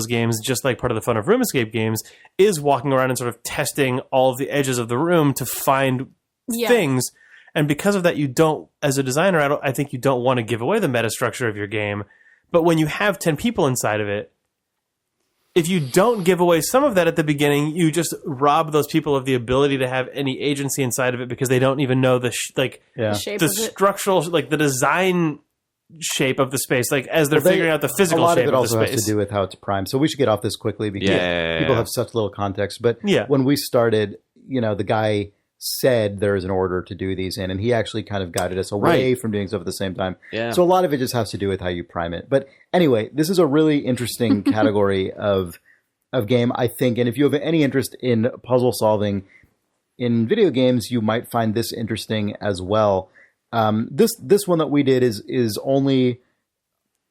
games, just like part of the fun of room escape games, is walking around and sort of testing all of the edges of the room to find things. And because of that, you don't, as a designer, I think you don't want to give away the meta structure of your game. But when you have 10 people inside of it, if you don't give away some of that at the beginning, you just rob those people of the ability to have any agency inside of it because they don't even know the shape the structural, like the design shape of the space, like as they're figuring out the physical shape of the space. A lot of it also has to do with how it's primed. So we should get off this quickly because people have such little context. But when we started, the guy said there is an order to do these in, and he actually kind of guided us away from doing stuff at the same time. Yeah. So a lot of it just has to do with how you prime it. But anyway, this is a really interesting category of game, I think. And if you have any interest in puzzle solving in video games, you might find this interesting as well. This one that we did is only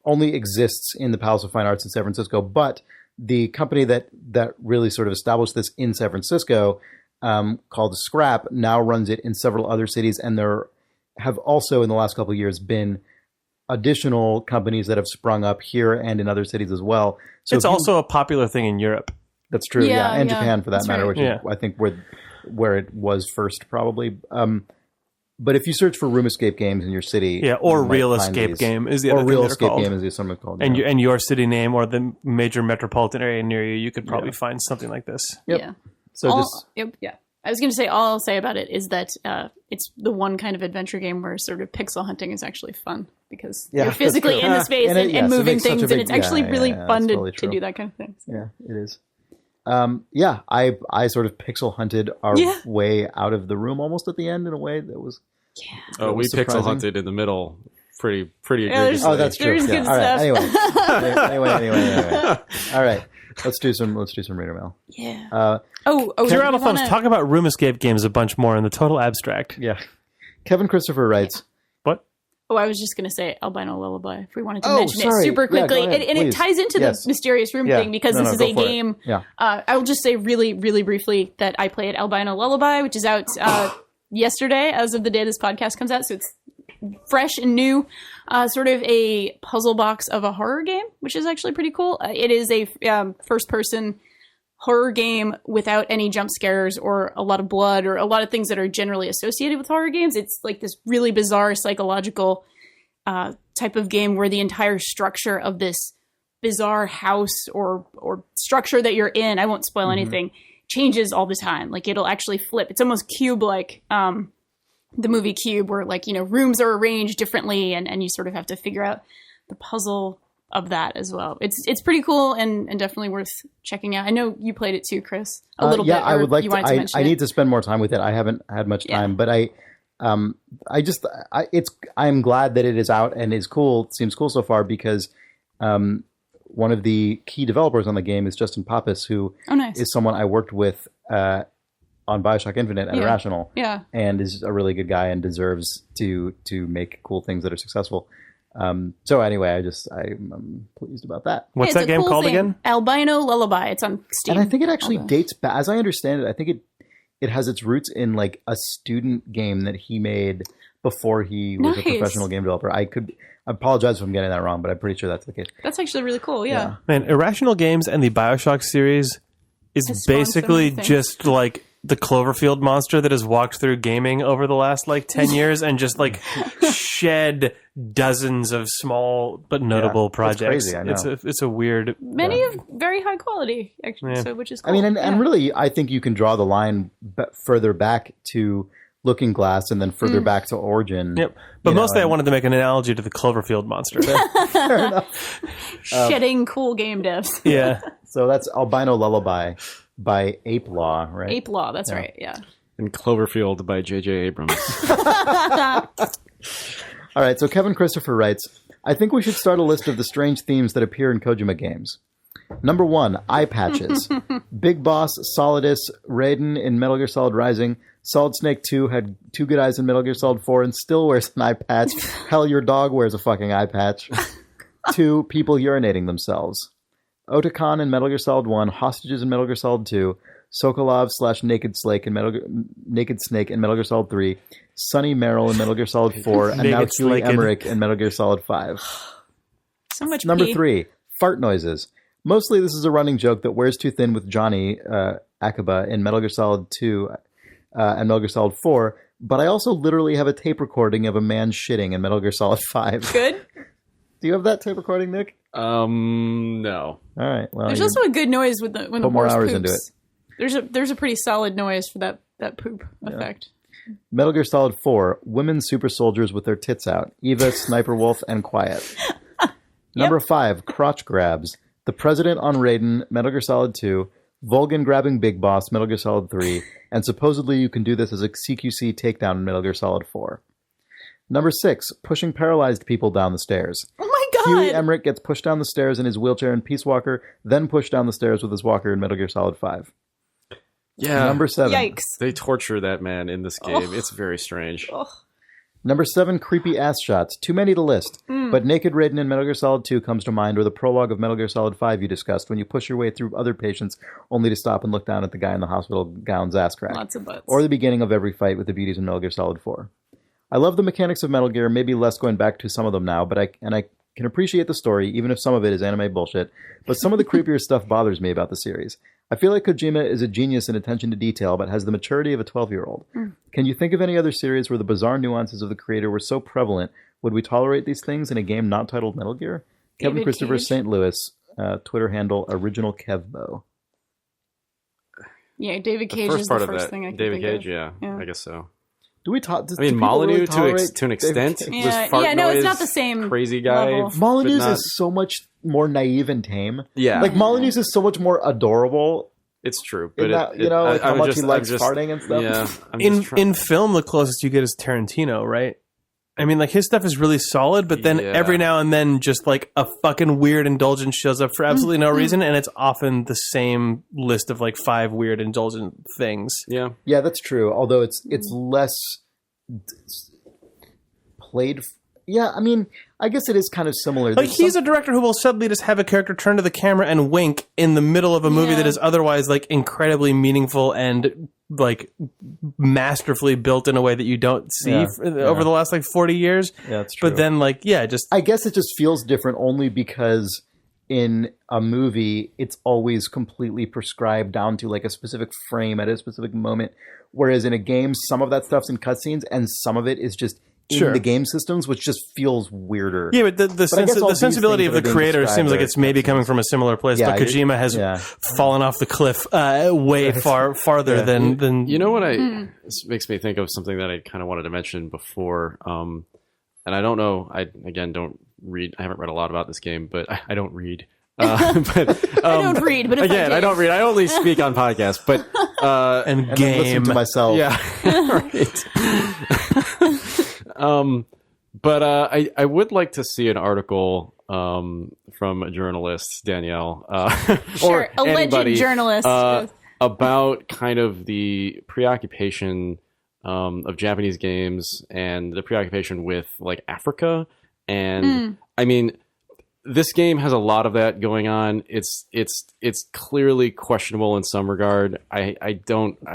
exists in the Palace of Fine Arts in San Francisco, but the company that really sort of established this in San Francisco, called Scrap, now runs it in several other cities, and there have also in the last couple of years been additional companies that have sprung up here and in other cities as well. So it's also a popular thing in Europe. That's true, and Japan for that matter, which is, I think, where it was first probably. But if you search for room escape games in your city, or real escape game is the other thing real they're escape called. game is something called, and your city name or the major metropolitan area near you, you could probably find something like this. Yep. Yeah. So I was going to say, all I'll say about it is that it's the one kind of adventure game where sort of pixel hunting is actually fun because you're physically in the space and moving things, and it's actually really fun to do that kind of thing. So. Yeah, it is. I sort of pixel hunted our way out of the room almost at the end in a way that was. Yeah. Oh, we pixel hunted in the middle. Pretty egregiously. Oh, that's true. There's good stuff. Right. Anyway. All right. Let's do some reader mail. Yeah. Zero Thumbs, talk about room escape games a bunch more in the total abstract. Yeah. Kevin Christopher writes. What? Oh, I was just going to say Albino Lullaby, if we wanted to mention it super quickly. Ahead, and it ties into the Mysterious Room thing because this is a game. Yeah. I will just say really, really briefly that I played Albino Lullaby, which is out yesterday as of the day this podcast comes out. So it's fresh and new, sort of a puzzle box of a horror game, which is actually pretty cool. It is a first-person horror game without any jump scares or a lot of blood or a lot of things that are generally associated with horror games. It's like this really bizarre psychological type of game where the entire structure of this bizarre house or structure that you're in, I won't spoil anything, changes all the time. Like it'll actually flip. It's almost Cube-like. The movie Cube, where rooms are arranged differently, and you sort of have to figure out the puzzle of that as well. It's pretty cool and definitely worth checking out. I know you played it too, Chris. A little bit. I would like to. I need to spend more time with it. I haven't had much time, but I'm glad that it is out and is cool. It seems cool so far because one of the key developers on the game is Justin Pappas, who is someone I worked with on BioShock Infinite and Irrational, and is a really good guy and deserves to make cool things that are successful. So anyway, I'm pleased about that. What's that game called again? Albino Lullaby. It's on Steam. And I think it actually dates back, as I understand it. I think it has its roots in like a student game that he made before he was a professional game developer. I apologize if I'm getting that wrong, but I'm pretty sure that's the case. That's actually really cool. Yeah. Man, Irrational Games and the BioShock series is basically just like the Cloverfield monster that has walked through gaming over the last 10 years and just shed dozens of small but notable projects. It's crazy, I know. It's a weird. Many of very high quality, actually, so which is cool. I mean, and really, I think you can draw the line further back to Looking Glass and then further back to Origin. Yep. But mostly I wanted to make an analogy to the Cloverfield monster. Fair enough. Shedding cool game devs. Yeah. So that's Albino Lullaby by Ape Law, right? Ape Law, that's right, yeah. And Cloverfield by J.J. Abrams. All right, so Kevin Christopher writes, I think we should start a list of the strange themes that appear in Kojima games. Number 1, eye patches. Big Boss, Solidus, Raiden in Metal Gear Solid Rising. Solid Snake 2 had 2 good eyes in Metal Gear Solid 4 and still wears an eye patch. Hell, your dog wears a fucking eye patch. 2, people urinating themselves. Otacon in Metal Gear Solid 1, Hostages in Metal Gear Solid 2, Sokolov/Naked Snake in Metal Gear Solid 3, Sonny Merrill in Metal Gear Solid 4, and now Huey Emmerich in Metal Gear Solid 5. So much Number 3, fart noises. Mostly this is a running joke that wears too thin with Johnny Akaba in Metal Gear Solid 2 and Metal Gear Solid 4, but I also literally have a tape recording of a man shitting in Metal Gear Solid 5. Good. Do you have that tape recording, Nick? No. All right. Well, There's also a good noise when the more horse hours poops. into it. There's a pretty solid noise for that poop effect. Metal Gear Solid 4, women super soldiers with their tits out. Eva, Sniper Wolf, and Quiet. Number 5, crotch grabs. The President on Raiden, Metal Gear Solid 2. Vulcan grabbing Big Boss, Metal Gear Solid 3. And supposedly you can do this as a CQC takedown in Metal Gear Solid 4. Number 6, pushing paralyzed people down the stairs. Oh my god! Huey Emmerich gets pushed down the stairs in his wheelchair in Peace Walker, then pushed down the stairs with his walker in Metal Gear Solid 5. Yeah. Number 7. Yikes. They torture that man in this game. It's very strange. Number 7, creepy ass shots. Too many to list. But Naked Raiden in Metal Gear Solid 2 comes to mind, or the prologue of Metal Gear Solid 5 you discussed, when you push your way through other patients only to stop and look down at the guy in the hospital gown's ass crack. Lots of butts. Or the beginning of every fight with the beauties in Metal Gear Solid 4. I love the mechanics of Metal Gear, maybe less going back to some of them now, but I can appreciate the story, even if some of it is anime bullshit, but some of the creepier stuff bothers me about the series. I feel like Kojima is a genius in attention to detail, but has the maturity of a 12-year-old. Can you think of any other series where the bizarre nuances of the creator were so prevalent? Would we tolerate these things in a game not titled Metal Gear? Kevin Christopher Cage. St. Louis, Twitter handle Original Kevbo. Yeah, David Cage First is part the of first that. thing I can David think Cage, of. yeah, I guess so. Do we talk? I mean, Molyneux to an extent was Yeah, fart no, it's noise, not the same crazy guy. level. Molyneux but not- is so much more naive and tame. Yeah. Like Molyneux is so much more adorable. It's true, In but that, you know, like how I'm much just- he I'm likes just- farting and stuff. Yeah, I'm In just trying- in film, the closest you get is Tarantino, right? I mean, like, his stuff is really solid, but then Yeah. every now and then just like a fucking weird indulgence shows up for absolutely no reason, and it's often the same list of like 5 weird indulgent things. yeah. Yeah, that's true. Although it's less played. Yeah, I mean, I guess it is kind of similar. Like, he's a director who will suddenly just have a character turn to the camera and wink in the middle of a movie Yeah. that is otherwise like incredibly meaningful and like masterfully built in a way that you don't see over the last like 40 years. Yeah, that's true. But then like, yeah, just I guess it just feels different only because in a movie it's always completely prescribed down to like a specific frame at a specific moment, whereas in a game some of that stuff's in cutscenes and some of it is just in the game systems, which just feels weirder. yeah, but the sensibility of the creator seems like it's maybe coming from a similar place. Yeah, but Kojima has fallen off the cliff way farther than You know what this makes me think of something that I kind of wanted to mention before, and I don't know. I don't read. I haven't read a lot about this game, but I don't read. But I don't read, but if again, I don't read. I only speak on podcasts, but and and then game. listen to myself. yeah, right. But I would like to see an article from a journalist, Danielle, Sure, or alleged anybody, journalist. about kind of the preoccupation of Japanese games and the preoccupation with like Africa. And I mean, this game has a lot of that going on. It's clearly questionable in some regard. I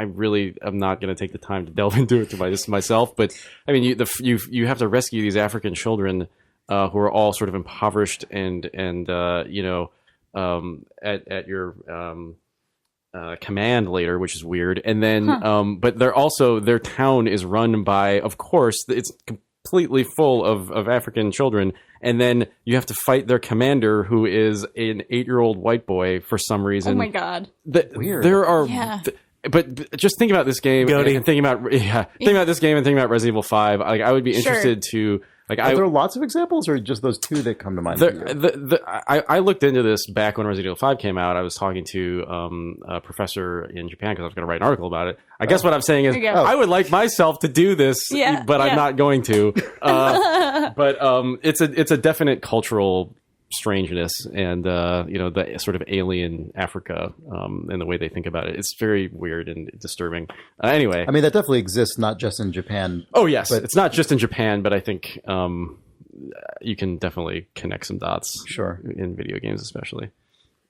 really am not going to take the time to delve into it myself. But I mean, you have to rescue these African children who are all sort of impoverished and at your command later, which is weird. And then but their town is run by, of course, it's completely full of African children, and then you have to fight their commander, who is an 8-year-old white boy for some reason. Oh my god! Weird. There are, Yeah. but just think about this game GotY. and thinking about this game and thinking about Resident Evil 5. Like, I would be interested to like. Are there lots of examples, or just those 2 that come to mind? I looked into this back when Resident Evil 5 came out. I was talking to a professor in Japan because I was going to write an article about it. I guess what I'm saying is There you go. I would like myself to do this, but I'm not going to. But it's a definite cultural strangeness and the sort of alien Africa and the way they think about it. It's very weird and disturbing. Anyway, I mean, that definitely exists, not just in Japan. oh yes, but- it's not just in Japan, but I think you can definitely connect some dots. Sure. In video games, especially.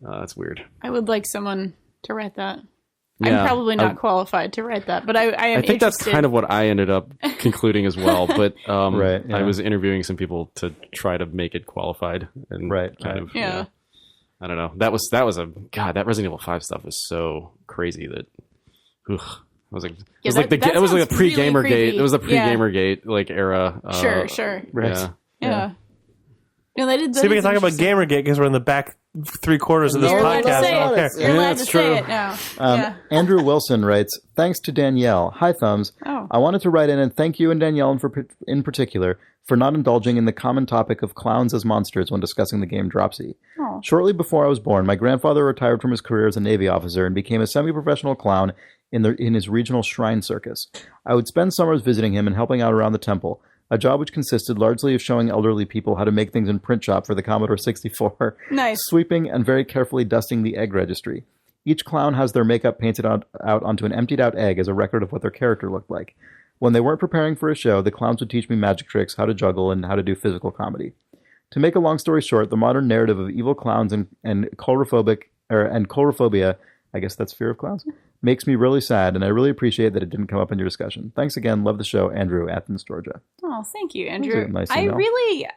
That's weird. I would like someone to write that. Yeah, I'm probably not qualified to write that, but I am. I think that's interested. kind of what I ended up concluding as well. But Right, yeah. I was interviewing some people to try to make it qualified, and kind of Yeah. I don't know. That was that Resident Evil 5 stuff was so crazy that I was like, it was like that it was like a sounds pre-gamer really gate. creepy. It was the Yeah. pre-gamer gate like era. Sure. Right. Yeah. Yeah. No, that is, See, we can talk about Gamergate because we're in the back 3/4 of this You're allowed to podcast. say I don't it. care. You're allowed to that's say true. it now. Andrew Wilson writes, thanks to Danielle. Hi, Thumbs. Oh. I wanted to write in and thank you and Danielle in particular for not indulging in the common topic of clowns as monsters when discussing the game Dropsy. Oh. Shortly before I was born, my grandfather retired from his career as a Navy officer and became a semi-professional clown in his regional shrine circus. I would spend summers visiting him and helping out around the temple, a job which consisted largely of showing elderly people how to make things in print shop for the Commodore 64, Nice. sweeping and very carefully dusting the egg registry. Each clown has their makeup painted out onto an emptied-out egg as a record of what their character looked like. When they weren't preparing for a show, the clowns would teach me magic tricks, how to juggle, and how to do physical comedy. To make a long story short, the modern narrative of evil clowns and coulrophobia, I guess that's fear of clowns, makes me really sad, and I really appreciate that it didn't come up in your discussion. Thanks again. Love the show. Andrew, Athens, Georgia. Oh, thank you, Andrew. Nice I email. really,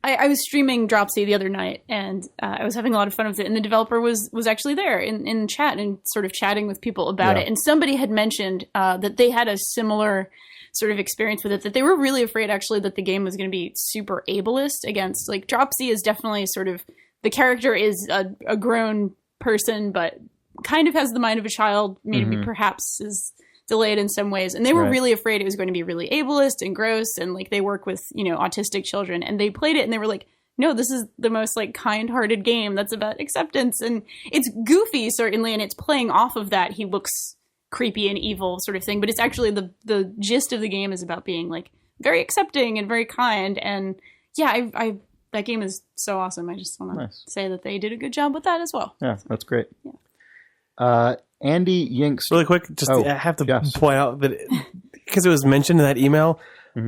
I was streaming Dropsy the other night, and I was having a lot of fun with it. And the developer was actually there in chat and sort of chatting with people about it. And somebody had mentioned that they had a similar sort of experience with it, that they were really afraid actually that the game was going to be super ableist against, like, Dropsy is definitely sort of, the character is a grown person, but kind of has the mind of a child, maybe perhaps is delayed in some ways. And they were really afraid it was going to be really ableist and gross, and like they work with, autistic children, and they played it and they were like, no, this is the most like kind-hearted game that's about acceptance, and it's goofy certainly, and it's playing off of that. He looks creepy and evil sort of thing, but it's actually the gist of the game is about being like very accepting and very kind. And yeah, I that game is so awesome. I just want to say that they did a good job with that as well. Yeah, that's great. Yeah. Andy Yinks. Really quick, just I have to point out that because it was mentioned in that email,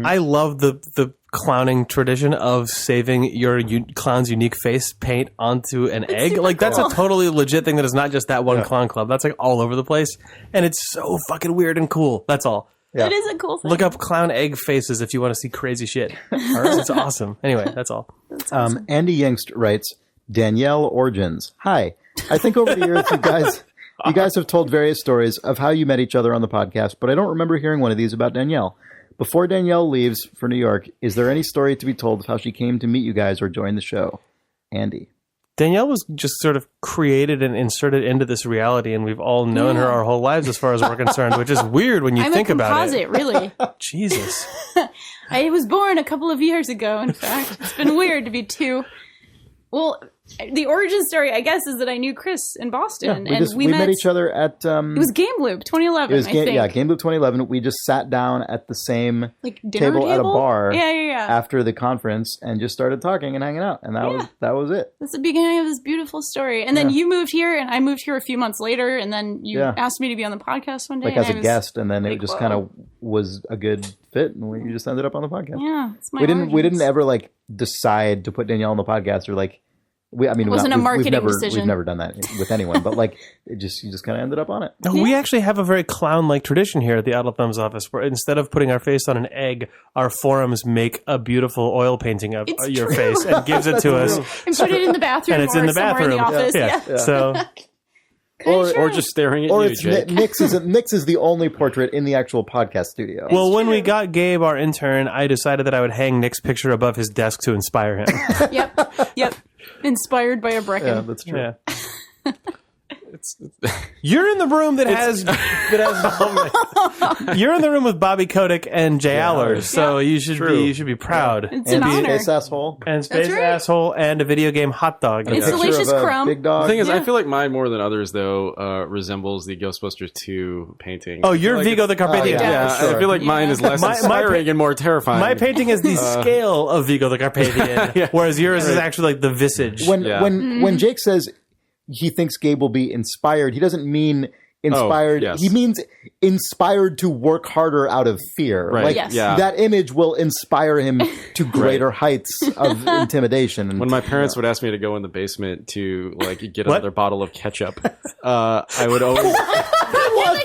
I love the clowning tradition of saving your clown's unique face paint onto an egg. Like, that's a totally legit thing that is not just that one clown club. That's like all over the place. And it's so fucking weird and cool. That's all. Yeah. It is a cool thing. Look up clown egg faces if you want to see crazy shit. It's awesome. Anyway, that's all. That's awesome. Andy Yingst writes, Danielle Origins. Hi. I think over the years you guys have told various stories of how you met each other on the podcast, but I don't remember hearing one of these about Danielle. Before Danielle leaves for New York, is there any story to be told of how she came to meet you guys or join the show? Andy. Danielle was just sort of created and inserted into this reality, and we've all known her our whole lives as far as we're concerned, which is weird when you think about it. I'm a composite, really. Jesus. I was born a couple of years ago, in fact. It's been weird to be two. Well, the origin story, I guess, is that I knew Chris in Boston. Yeah, we met each other at... it was Game Loop 2011, I think. Yeah, Game Loop 2011. We just sat down at the same dinner table at a bar yeah. after the conference and just started talking and hanging out. And that was it. That's the beginning of this beautiful story. And then you moved here, and I moved here a few months later, and then you asked me to be on the podcast one day. Like as a guest, and then it just kind of was a good fit, and we just ended up on the podcast. Yeah, it's my We didn't ever like decide to put Danielle on the podcast or like... it wasn't a marketing decision. We've never done that with anyone, but like you just kind of ended up on it. No, we actually have a very clown-like tradition here at the Adult Thumbs office, where instead of putting our face on an egg, our forums make a beautiful oil painting of your face and gives it to us. And put it in the bathroom, and it's in the bathroom. In the office. Yeah. So. Or just staring at you, Jake. Nix is the only portrait in the actual podcast studio. Well, when we got Gabe, our intern, I decided that I would hang Nick's picture above his desk to inspire him. Yep. Inspired by a Breckon. Yeah, that's true. Yeah. You're in the room that has you're in the room with Bobby Kotick and Jay Allers, so you should be proud. It's an honor. Space asshole. And space asshole and a video game hot dog. It's delicious crumb. Big dog. The thing is, I feel like mine more than others though resembles the Ghostbusters 2 painting. Oh, you're Vigo the Carpathian. Sure. I feel like mine is less inspiring and more terrifying. My painting is the scale of Vigo the Carpathian, whereas yours is actually like the visage. When Jake says he thinks Gabe will be inspired, he doesn't mean inspired. He means inspired to work harder out of fear. Right. Like that image will inspire him to greater heights of intimidation. And, when my parents would ask me to go in the basement to like get another bottle of ketchup, I would always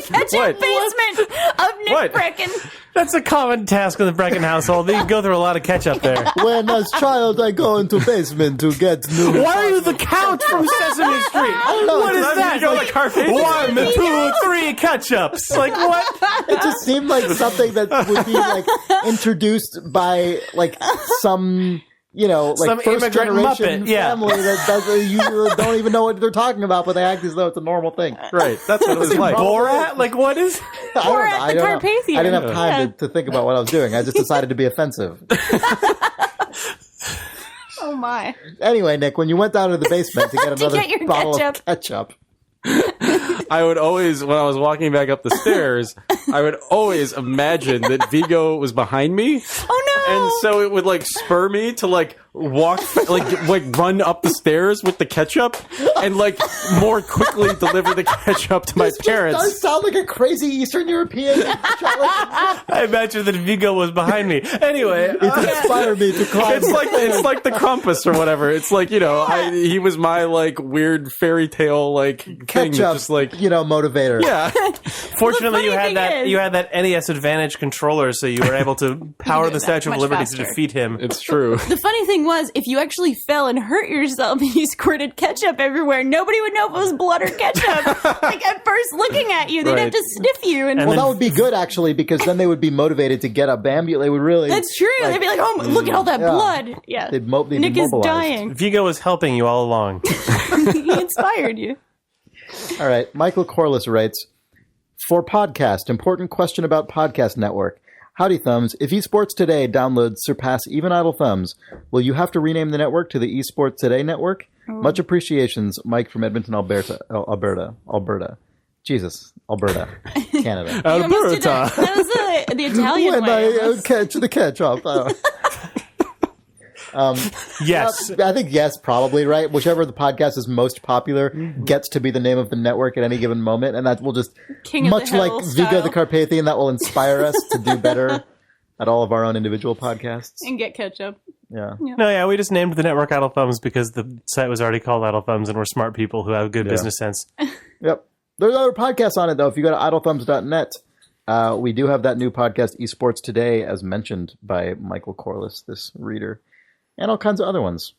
The ketchup basement of Nick Breckon. That's a common task in the Breckon household. You go through a lot of ketchup there. When as child I go into basement to get new. Why are you the count from Sesame Street? What is that? Vigo the Carpathian. 1, 2, 3 ketchups. Like what? It just seemed like something that would be like introduced by like some, you know, like Some first immigrant generation Muppet, yeah. family that does, you don't even know what they're talking about, but they act as though it's a normal thing. Right. That's what it was like. Borat? Like what is? Borat the Carpathian. I didn't have time to think about what I was doing. I just decided to be offensive. Oh my. Anyway, Nick, when you went down to the basement to get another get your bottle ketchup. of ketchup, I would always, when I was walking back up the stairs, I would always imagine that Vigo was behind me. Oh no. And so it would like spur me to like walk, like run up the stairs with the ketchup and like more quickly deliver the ketchup to my parents. Does sound like a crazy Eastern European. I imagine that Vigo was behind me. Anyway, It inspired me to climb. It's like the Krampus or whatever. It's like, you know, he was my like weird fairy tale like thing that ketchup, just like, you know, motivator. yeah. fortunately, you funny had thing that. is- You had that NES Advantage controller, so you were able to power do the that Statue of much Liberty faster. to defeat him. It's true. The funny thing was, if you actually fell and hurt yourself and you squirted ketchup everywhere, nobody would know if it was blood or ketchup. Like at first looking at you, they'd have Right. to sniff you. And, Well, that would be good actually, because then they would be motivated to get up. Ambulate would really. that's true. They'd be like, "Oh, look at all that yeah. blood." Yeah, They'd be Nick is mobilized. dying. Vigo was helping you all along. He inspired you. All right. Michael Corliss writes, for podcast, important question about podcast network. Howdy thumbs. If Esports Today downloads surpass even Idle Thumbs, will you have to rename the network to the Esports Today network? Much appreciations, Mike from Edmonton, Alberta. Jesus, Alberta, Canada. You almost did that. That was the Italian When way. I catch the ketchup. Yes. I think yes, probably, right? Whichever the podcast is most popular gets to be the name of the network at any given moment, and that will just, King of much the like Hill Vigo style. the Carpathian, that will inspire us to do better at all of our own individual podcasts. And get ketchup. Yeah. No, yeah, we just named the network Idle Thumbs because the site was already called Idle Thumbs, and we're smart people who have good business sense. Yep. There's other podcasts on it, though. If you go to idlethumbs.net, we do have that new podcast, Esports Today, as mentioned by Michael Corliss, this reader, and all kinds of other ones.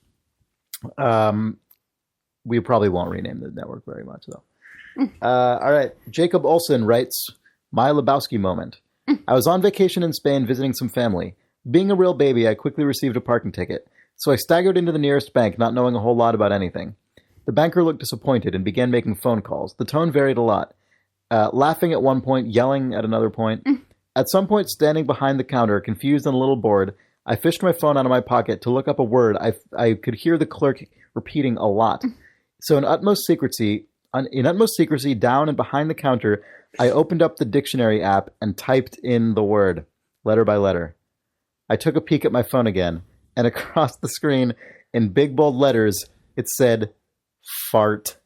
We probably won't rename the network very much, though. All right. Jacob Olson writes, My Lebowski moment. I was on vacation in Spain visiting some family. Being a real baby, I quickly received a parking ticket, so I staggered into the nearest bank, not knowing a whole lot about anything. The banker looked disappointed and began making phone calls. The tone varied a lot. Laughing at one point, yelling at another point. At some point, standing behind the counter, confused and a little bored, I fished my phone out of my pocket to look up a word I could hear the clerk repeating a lot. So in utmost secrecy, down and behind the counter, I opened up the dictionary app and typed in the word, letter by letter. I took a peek at my phone again, and across the screen, in big bold letters, it said, fart.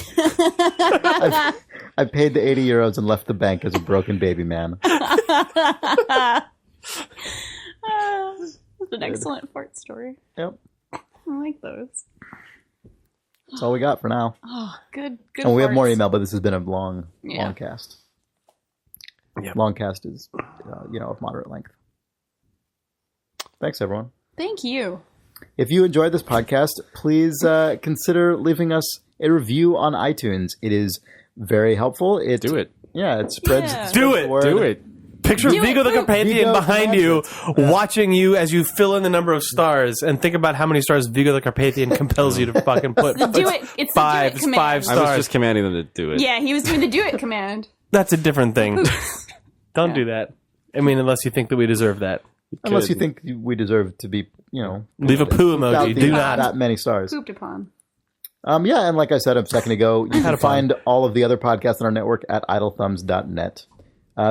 I paid the 80 euros and left the bank as a broken baby man. That's an excellent fart story. Yep. I like those. That's all we got for now. Oh, good. And we have more farts. email, but this has been a long Yeah. cast. Yep. Long cast is, of moderate length. Thanks, everyone. Thank you. If you enjoyed this podcast, please consider leaving us a review on iTunes. It is very helpful. Do it. Yeah, it spreads. Yeah. Do it. the word. Do it. Picture Do Vigo it, the Poop. Carpathian Vigo behind you, watching you as you fill in the number of stars, and think about how many stars Vigo the Carpathian compels you to fucking put. The do it. It's five. the It's do it five command. I was stars. just commanding them to do it. Yeah, he was doing the do it command. That's a different thing. Don't do that. I mean, unless you think that we deserve that. Unless you think we deserve to be, Leave a poo without emoji. Do not. that many stars. Pooped upon. Yeah, and like I said a second ago, you can find all of the other podcasts on our network at idlethumbs.net.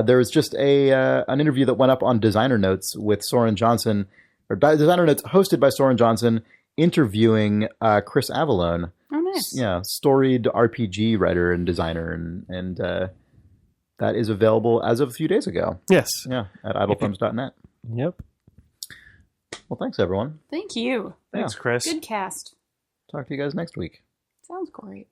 There was just an interview that went up on Designer Notes with Soren Johnson, or Designer Notes hosted by Soren Johnson, interviewing Chris Avallone. Oh, nice. Yeah, storied RPG writer and designer, and that is available as of a few days ago. Yes. Yeah, at idlethumbs.net. Yep. Well, thanks, everyone. Thank you. Thanks, Chris. Good cast. Talk to you guys next week. Sounds great.